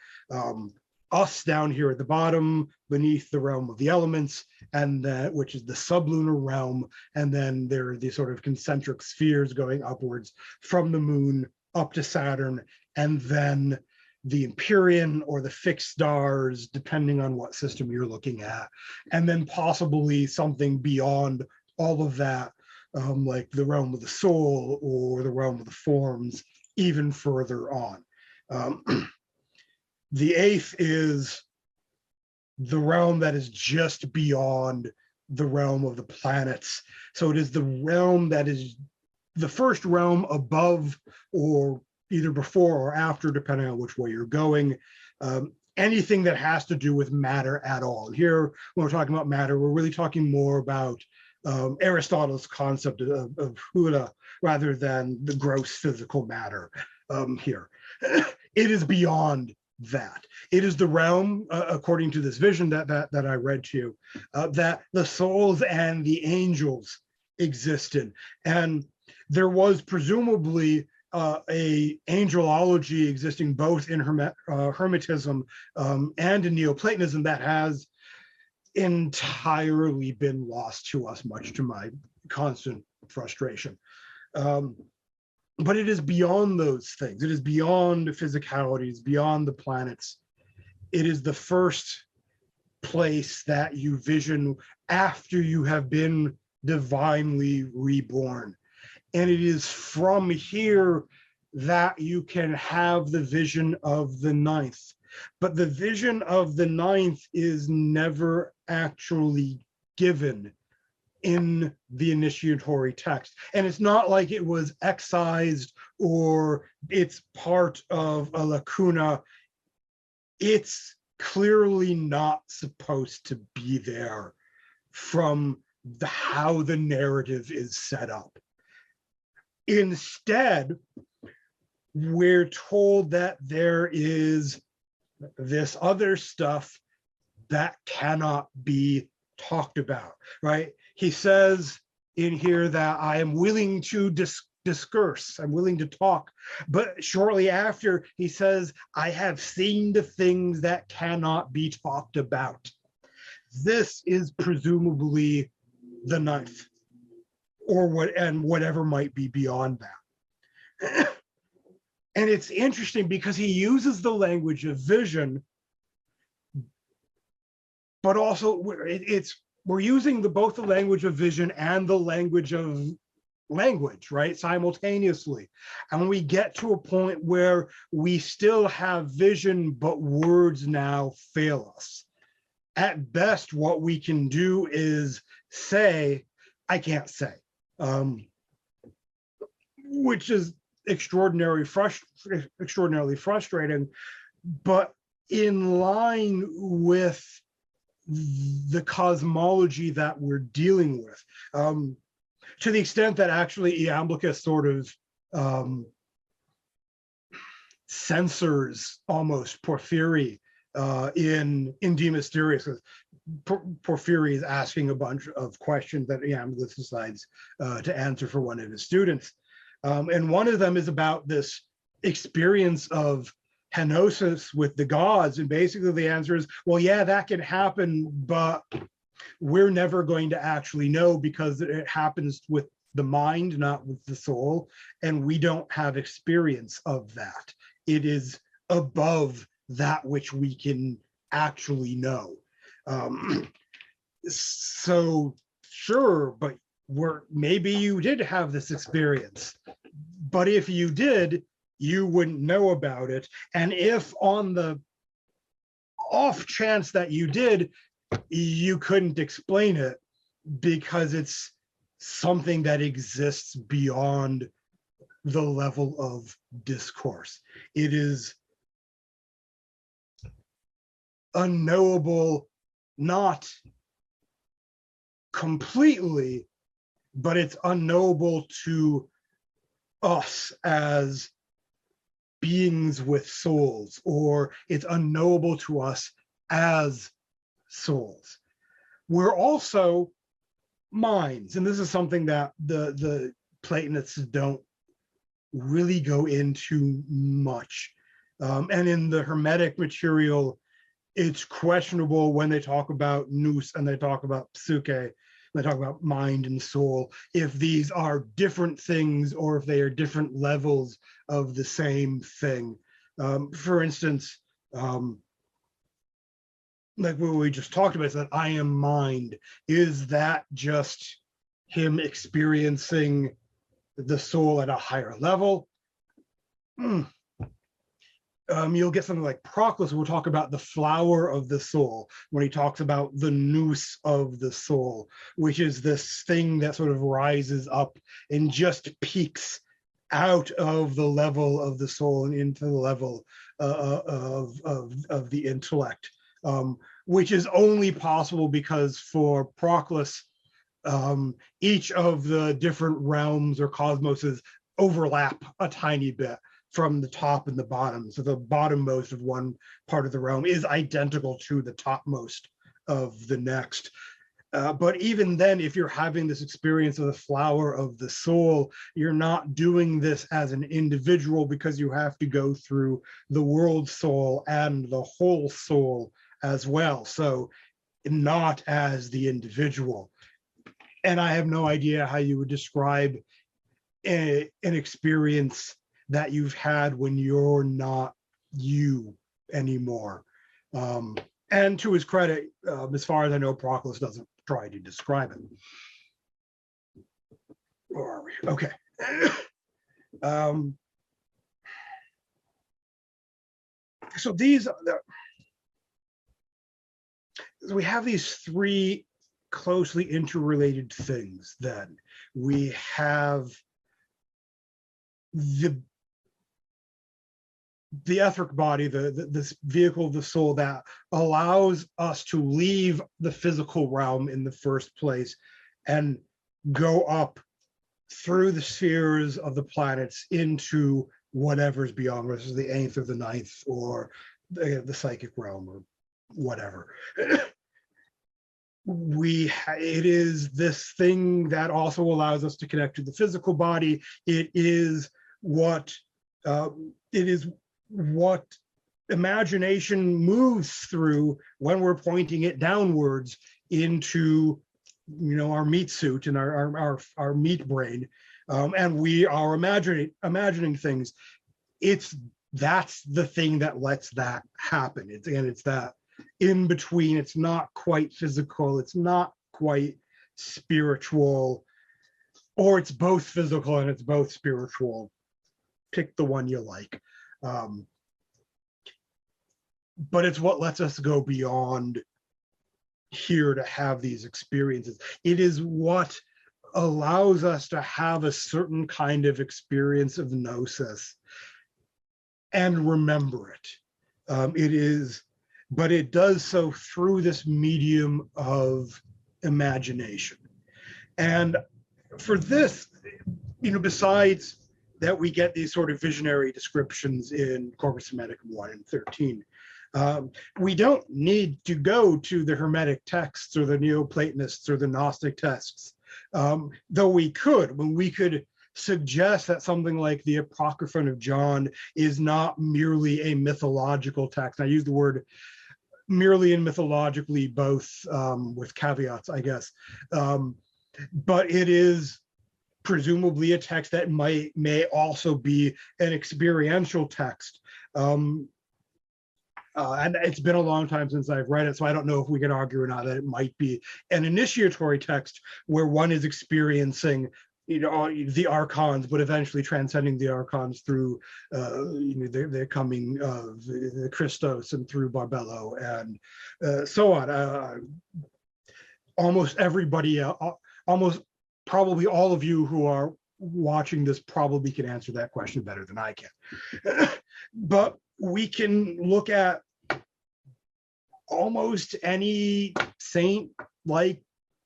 Speaker 2: us down here at the bottom, beneath the realm of the elements, and which is the sublunar realm, and then there are these sort of concentric spheres going upwards from the moon up to Saturn, and then the Empyrean or the fixed stars, depending on what system you're looking at, and then possibly something beyond all of that, like the realm of the soul or the realm of the forms, even further on. The eighth is the realm that is just beyond the realm of the planets. So it is the realm that is the first realm above, or either before or after, depending on which way you're going, anything that has to do with matter at all. And here, when we're talking about matter, we're really talking more about Aristotle's concept of hula rather than the gross physical matter here. It is beyond that. It is the realm, according to this vision that I read to you, that the souls and the angels exist in. And there was presumably a angelology existing both in Hermetism and in Neoplatonism that has entirely been lost to us, much to my constant frustration. But it is beyond those things. It is beyond physicalities, beyond the planets. It is the first place that you vision after you have been divinely reborn. And it is from here that you can have the vision of the ninth. But the vision of the ninth is never actually given in the initiatory text. And it's not like it was excised or it's part of a lacuna. It's clearly not supposed to be there from how the narrative is set up. Instead, we're told that there is this other stuff that cannot be talked about, right? He says in here that I am willing to discourse, I'm willing to talk, but shortly after he says, I have seen the things that cannot be talked about. This is presumably the ninth, or whatever might be beyond that. And it's interesting because he uses the language of vision, but also we're using both the language of vision and the language of language, right, simultaneously. And we get to a point where we still have vision, but words now fail us. At best, what we can do is say, I can't say, which is extraordinarily frustrating, but in line with the cosmology that we're dealing with, to the extent that actually Iamblichus sort of censors almost Porphyry in De Mysteriis. Porphyry is asking a bunch of questions that Iamblichus decides to answer for one of his students. And one of them is about this experience of Gnosis with the gods. And basically the answer is, well, yeah, that can happen, but we're never going to actually know because it happens with the mind, not with the soul. And we don't have experience of that. It is above that which we can actually know. So sure, but where maybe you did have this experience, but if you did, you wouldn't know about it. And if on the off chance that you did, you couldn't explain it because it's something that exists beyond the level of discourse. It is unknowable, not completely, but it's unknowable to us as beings with souls, or it's unknowable to us as souls. We're also minds, and this is something that the Platonists don't really go into much. And in the Hermetic material, it's questionable when they talk about nous and they talk about psyche, they talk about mind and soul, if these are different things or if they are different levels of the same thing. For instance, like what we just talked about, is that I am mind. Is that just him experiencing the soul at a higher level? You'll get something like Proclus will talk about the flower of the soul when he talks about the nous of the soul, which is this thing that sort of rises up and just peaks out of the level of the soul and into the level of the intellect, which is only possible because for Proclus, each of the different realms or cosmoses overlap a tiny bit from the top and the bottom. So the bottommost of one part of the realm is identical to the topmost of the next. But even then, if you're having this experience of the flower of the soul, you're not doing this as an individual because you have to go through the world soul and the whole soul as well. So not as the individual. And I have no idea how you would describe an experience that you've had when you're not you anymore. And to his credit, as far as I know, Proclus doesn't try to describe it. Where are we? Okay. So we have these three closely interrelated things. Then we have the etheric body, this vehicle of the soul that allows us to leave the physical realm in the first place and go up through the spheres of the planets into whatever's beyond, whether it's the 8th or the 9th or the psychic realm or whatever. It is this thing that also allows us to connect to the physical body. It is what imagination moves through when we're pointing it downwards into, our meat suit and our meat brain, and we are imagining things. That's the thing that lets that happen. It's that in between. It's not quite physical. It's not quite spiritual, or it's both physical and it's both spiritual. Pick the one you like. But it's what lets us go beyond here to have these experiences. It is what allows us to have a certain kind of experience of gnosis and remember it. But it does so through this medium of imagination. And for this, besides that we get these sort of visionary descriptions in Corpus Hermeticum 1 and 13, we don't need to go to the Hermetic texts or the Neoplatonists or the Gnostic texts, though we could, when we could suggest that something like the Apocryphon of John is not merely a mythological text. I use the word merely and mythologically, both with caveats, I guess. But it is presumably a text that may also be an experiential text. and it's been a long time since I've read it, so I don't know if we can argue or not that it might be an initiatory text where one is experiencing, the archons, but eventually transcending the archons through, the coming of the Christos and through Barbello and so on. Almost everybody, almost probably all of you who are watching this probably can answer that question better than I can. But we can look at almost any saint-like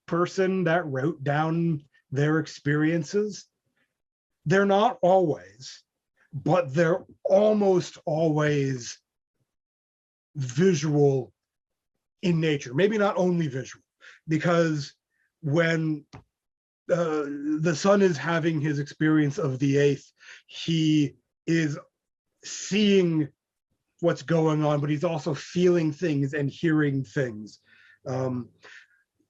Speaker 2: person that wrote down their experiences. They're not always, but they're almost always visual in nature. Maybe not only visual, because when the son is having his experience of the eighth, he is seeing what's going on, but he's also feeling things and hearing things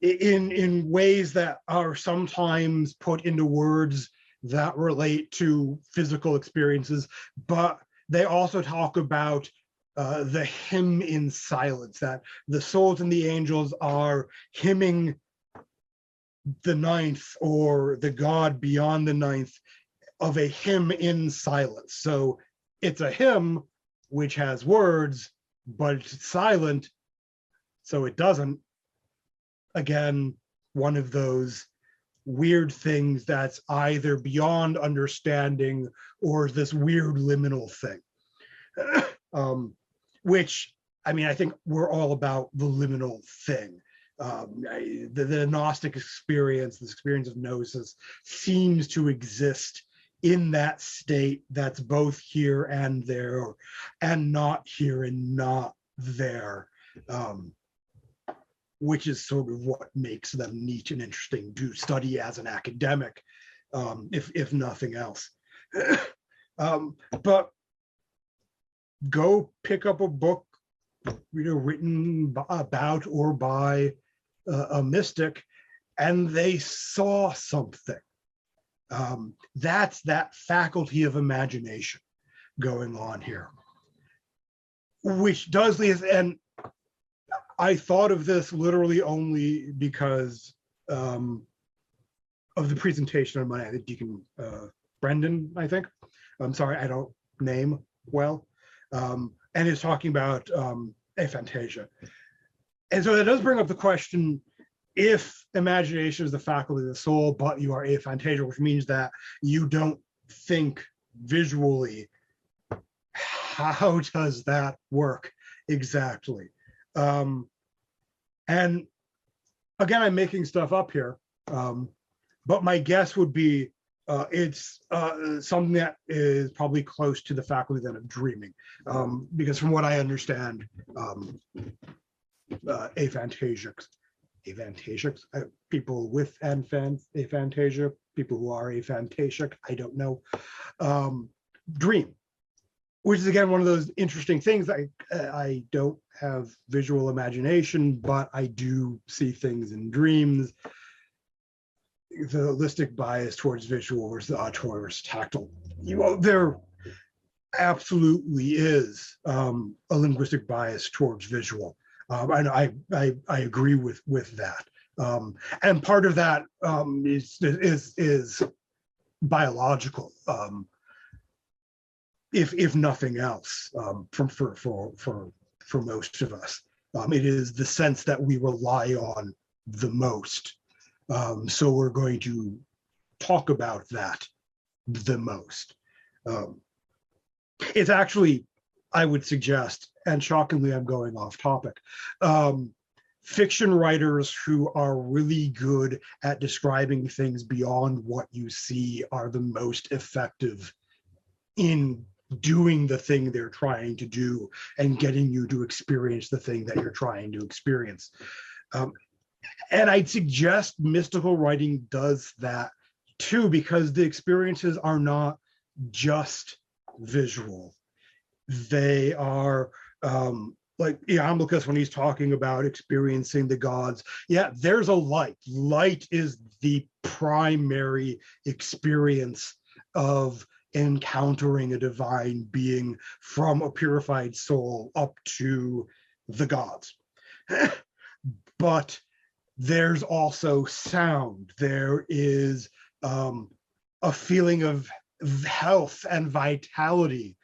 Speaker 2: in ways that are sometimes put into words that relate to physical experiences, but they also talk about the hymn in silence, that the souls and the angels are hymning the ninth or the God beyond the ninth of a hymn in silence. So it's a hymn which has words, but it's silent, so it doesn't. Again, one of those weird things that's either beyond understanding or this weird liminal thing. Which, I mean, I think we're all about the liminal thing. The Gnostic experience, this experience of Gnosis, seems to exist in that state that's both here and there, and not here and not there, which is sort of what makes them neat and interesting to study as an academic, if nothing else. But go pick up a book, written about or by a mystic, and they saw something. That's that faculty of imagination going on here, which does lead, and I thought of this literally only because of the presentation on my Deacon Brendan, I think. I'm sorry, I don't name well. And is talking about aphantasia. And so that does bring up the question, if imagination is the faculty of the soul, but you are aphantasia, which means that you don't think visually, how does that work exactly? And again, I'm making stuff up here, but my guess would be it's something that is probably close to the faculty then of dreaming, because from what I understand, aphantasics, people with aphantasia, people who are aphantasic, I don't know, dream, which is again one of those interesting things. I don't have visual imagination, but I do see things in dreams. The holistic bias towards visual versus auditory versus tactile. There absolutely is a linguistic bias towards visual. And I agree with that. And part of that is biological, if nothing else, for most of us. It is the sense that we rely on the most. So we're going to talk about that the most. It's actually, I would suggest, and shockingly I'm going off topic, fiction writers who are really good at describing things beyond what you see are the most effective in doing the thing they're trying to do and getting you to experience the thing that you're trying to experience. And I'd suggest mystical writing does that too, because the experiences are not just visual. They are like Iamblichus, when he's talking about experiencing the gods. Yeah, there's a light. Light is the primary experience of encountering a divine being from a purified soul up to the gods. But there's also sound. There is a feeling of health and vitality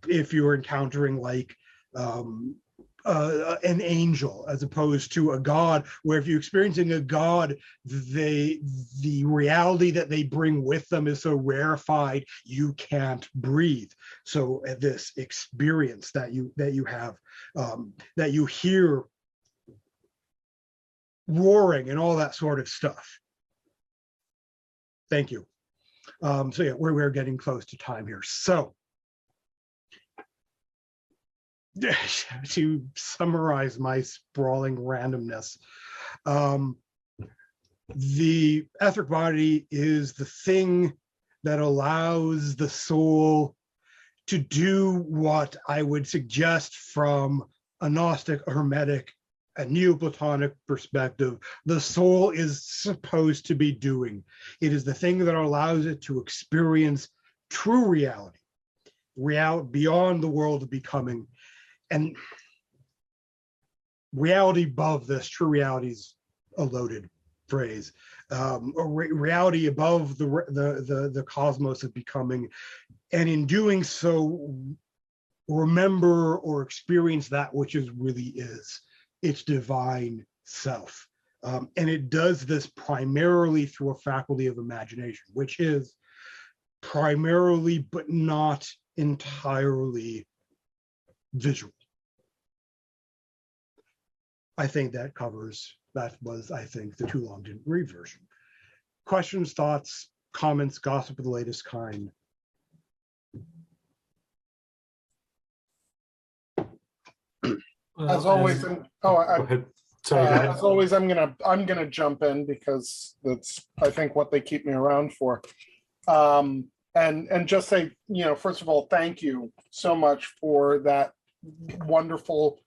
Speaker 2: if you're encountering like an angel as opposed to a god, where if you're experiencing a god, the reality that they bring with them is so rarefied you can't breathe. So this experience that you have, that you hear roaring and all that sort of stuff. Thank you. So yeah, we're getting close to time here. So to summarize my sprawling randomness, the etheric body is the thing that allows the soul to do what I would suggest from a Gnostic, a Hermetic, a Neoplatonic perspective, the soul is supposed to be doing. It is the thing that allows it to experience true reality, beyond the world of becoming. And reality above this, true reality is a loaded phrase. Reality above the cosmos of becoming, and in doing so, remember or experience that which is really is its divine self. And it does this primarily through a faculty of imagination, which is primarily but not entirely visual. I think that was, I think, the too long didn't read version. Questions, thoughts, comments, gossip of the latest kind.
Speaker 1: As always,
Speaker 3: go ahead. Sorry, go ahead.
Speaker 1: as always, I'm gonna jump in because that's, I think, what they keep me around for. And just say, first of all, thank you so much for that wonderful,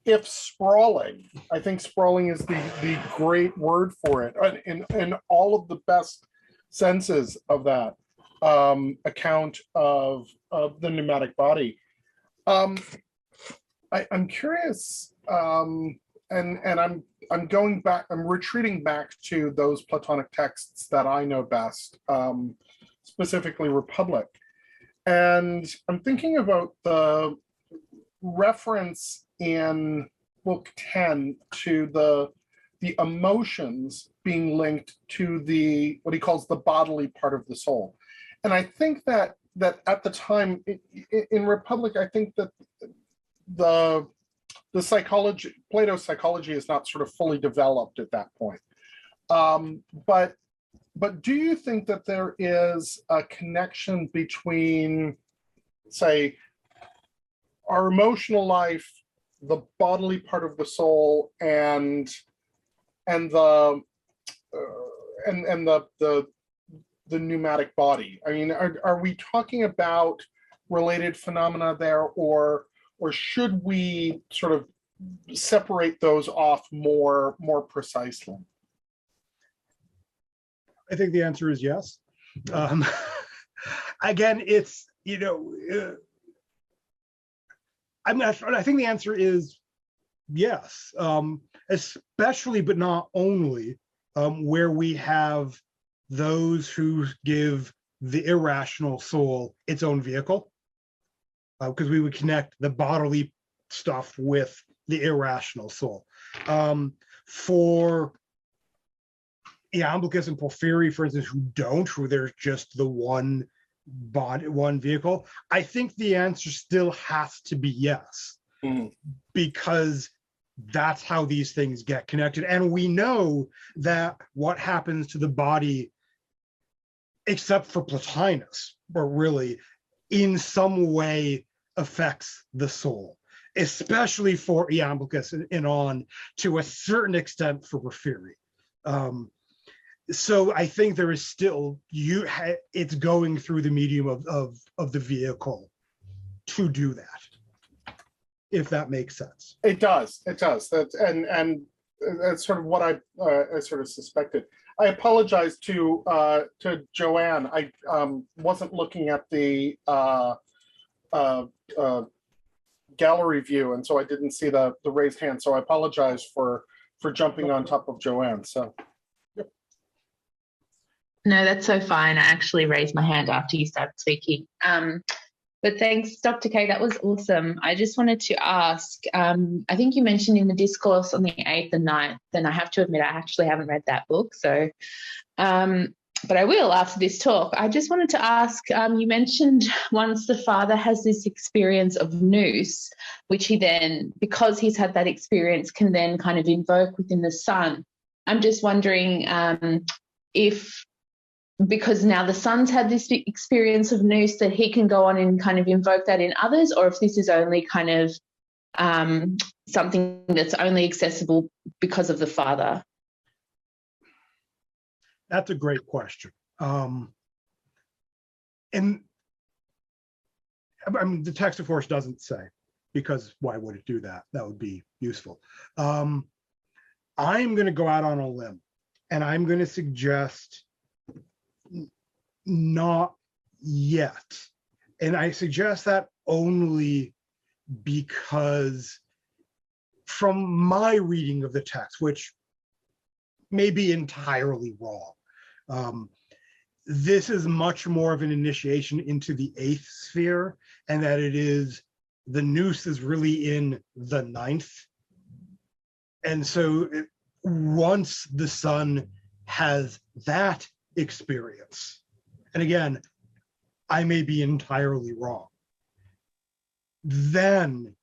Speaker 1: if sprawling, I think sprawling is the great word for it, in all of the best senses of that account of the pneumatic body. I'm curious, and I'm going back, I'm retreating back to those Platonic texts that I know best, specifically Republic. And I'm thinking about the reference in book 10 to the emotions being linked to what he calls the bodily part of the soul. And I think that at the time in Republic, I think that the psychology, Plato's psychology, is not sort of fully developed at that point. But do you think that there is a connection between, say, our emotional life, the bodily part of the soul, and the pneumatic body? I mean, are we talking about related phenomena there, or should we sort of separate those off more precisely?
Speaker 2: I think the answer is yes. Again, it's, I think the answer is yes, especially but not only where we have those who give the irrational soul its own vehicle, because we would connect the bodily stuff with the irrational soul. For Iamblichus and Porphyry, for instance, who there's just the one body, one vehicle, I think the answer still has to be yes, because that's how these things get connected. And we know that what happens to the body, except for Plotinus, but really in some way affects the soul, especially for Iamblichus and on to a certain extent for Porphyry. So I think there is still, it's going through the medium of the vehicle to do that, if that makes sense.
Speaker 1: It does. That's and that's sort of what I sort of suspected. I apologize to Joanne. I wasn't looking at the gallery view, and so I didn't see the raised hand. So I apologize for jumping on top of Joanne. So.
Speaker 4: No, that's so fine. I actually raised my hand after you started speaking. But thanks, Dr. K. That was awesome. I just wanted to ask, I think you mentioned in the discourse on the 8th and 9th, and I have to admit I actually haven't read that book. So, but I will after this talk. I just wanted to ask, you mentioned once the father has this experience of nous, which he then, because he's had that experience, can then kind of invoke within the son. I'm just wondering if, because now the son's had this experience of nous, that he can go on and kind of invoke that in others, or if this is only kind of something that's only accessible because of the father.
Speaker 2: That's a great question. And I mean, the text, of course, doesn't say, because why would it do that? That would be useful. I'm going to go out on a limb, and I'm going to suggest not yet. And I suggest that only because from my reading of the text, which may be entirely wrong, this is much more of an initiation into the 8th sphere, and that it is, the nous is really in the 9th. And so once the son has that experience, and again, I may be entirely wrong, then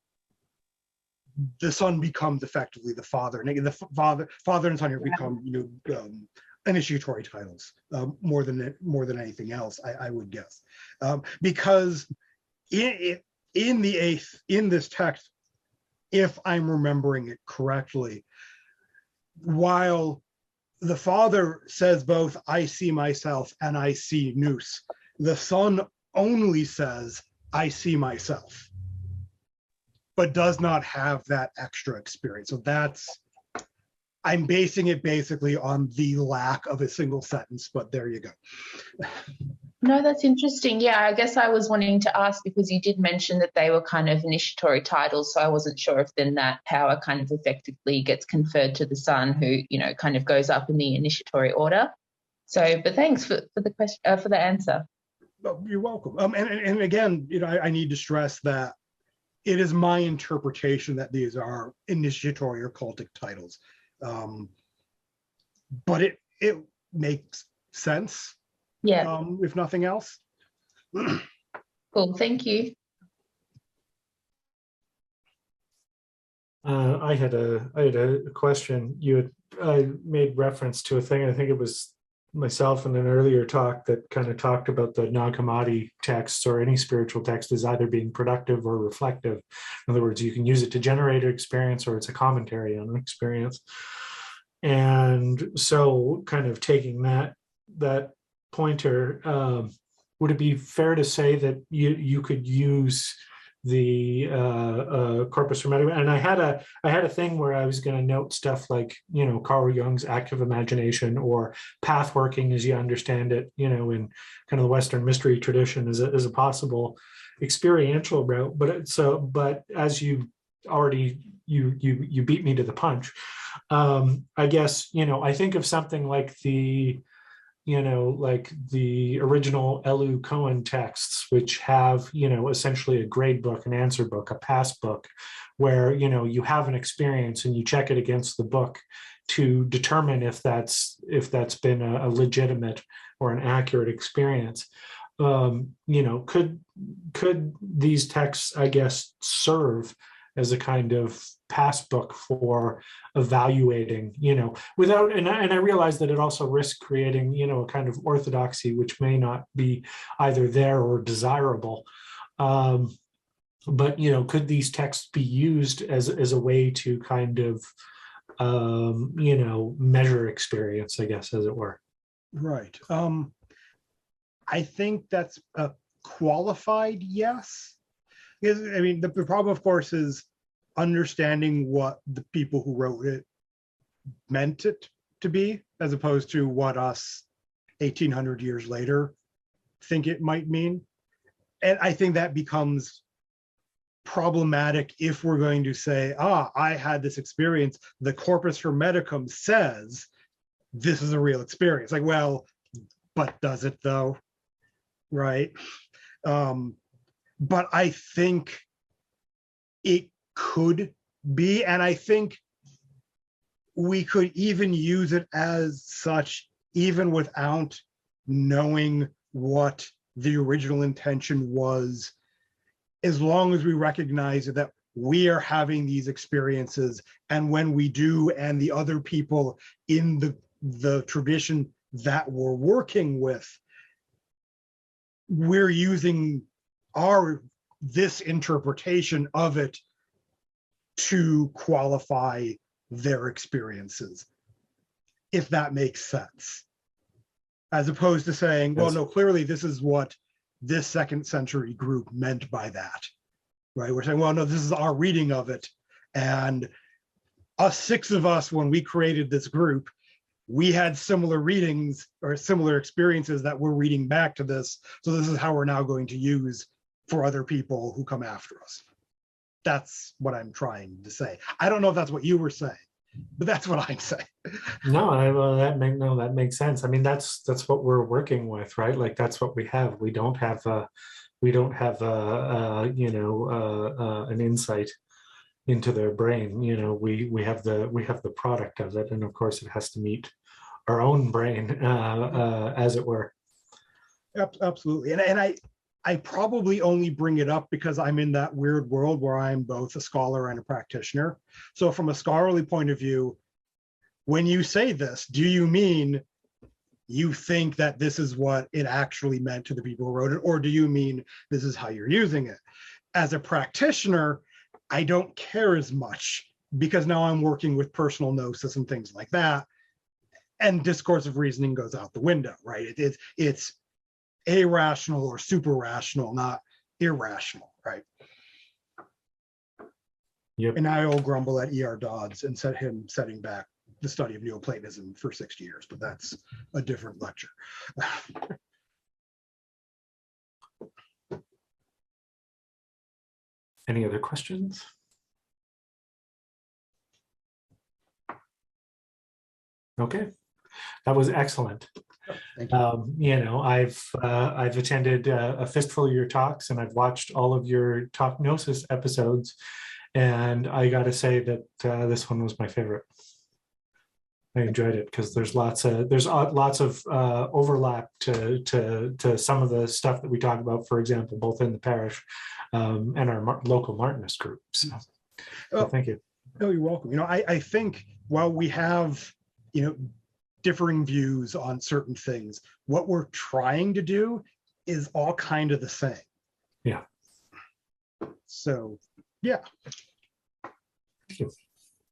Speaker 2: the son becomes effectively the father, and the father and son here become, initiatory titles more than anything else, I would guess, because in the 8th, in this text, if I'm remembering it correctly, while the father says both I see myself and I see nous, the son only says I see myself, but does not have that extra experience. So I'm basing it basically on the lack of a single sentence, but there you go.
Speaker 4: No, that's interesting. Yeah, I guess I was wanting to ask because you did mention that they were kind of initiatory titles, so I wasn't sure if then that power kind of effectively gets conferred to the son, who, kind of goes up in the initiatory order. So, but thanks for the question, for the answer.
Speaker 2: Well, you're welcome. And again, I need to stress that it is my interpretation that these are initiatory or cultic titles, but it makes sense.
Speaker 4: Yeah.
Speaker 2: If nothing else.
Speaker 4: Cool. Thank you.
Speaker 3: I had a question. You had made reference to a thing. I think it was myself in an earlier talk that kind of talked about the Nag Hammadi texts, or any spiritual text, as either being productive or reflective. In other words, you can use it to generate an experience, or it's a commentary on an experience. And so, kind of taking that pointer, would it be fair to say that you could use the corpus hermeticum? And I had a thing where I was going to note stuff like, Carl Jung's active imagination, or path working as you understand it, in kind of the Western mystery tradition, as a possible experiential route. But as you already you beat me to the punch. I guess, I think of something like the original Elu Cohen texts, which have, essentially a grade book, an answer book, a pass book, where, you have an experience and you check it against the book to determine if that's been a legitimate or an accurate experience. Could these texts, I guess, serve as a kind of pass book for evaluating, without, and I realize that it also risks creating, a kind of orthodoxy, which may not be either there or desirable. But, could these texts be used as a way to kind of, measure experience, I guess, as it were?
Speaker 2: Right. I think that's a qualified yes. Because, the problem, of course, is understanding what the people who wrote it meant it to be, as opposed to what us 1800 years later think it might mean. And I think that becomes problematic if we're going to say, I had this experience, the corpus hermeticum says this is a real experience. Like, well, but does it though? Right? But I think it could be, and I think we could even use it as such, even without knowing what the original intention was, as long as we recognize that we are having these experiences, and when we do, and the other people in the tradition that we're working with, we're using this interpretation of it to qualify their experiences, if that makes sense. As opposed to saying, well, no, clearly this is what this second century group meant by that, right? We're saying, well, no, this is our reading of it. And us six of us, when we created this group, we had similar readings or similar experiences that we're reading back to this. So this is how we're now going to use for other people who come after us. That's what I'm trying to say. I don't know if that's what you were saying, but that's what I'm saying.
Speaker 3: No, that makes sense. I mean, that's what we're working with, right? Like that's what we have. We don't have an insight into their brain. You know, we have the product of it, and of course, it has to meet our own brain, as it were.
Speaker 2: Absolutely, and I probably only bring it up because I'm in that weird world where I'm both a scholar and a practitioner. So from a scholarly point of view, when you say this, do you mean you think that this is what it actually meant to the people who wrote it, or do you mean this is how you're using it? As a practitioner, I don't care as much because now I'm working with personal gnosis and things like that, and discursive reasoning goes out the window, right? It's irrational or super rational, not irrational, right?
Speaker 3: Yep.
Speaker 2: And I'll grumble at E.R. Dodds and set him setting back the study of Neoplatonism for 60 years, but that's a different lecture.
Speaker 3: Any other questions? Okay, that was excellent.
Speaker 2: Thank you.
Speaker 3: You know, I've attended a fistful of your talks, and I've watched all of your Talk Gnosis episodes, and I got to say that this one was my favorite. I enjoyed it because there's lots of overlap to some of the stuff that we talk about, for example, both in the parish and our local Martinist group. So thank you.
Speaker 2: No, you're welcome. You know, I think while we have, differing views on certain things, what we're trying to do is all kind of the same.
Speaker 3: Yeah.
Speaker 2: So, yeah.
Speaker 3: Thank you.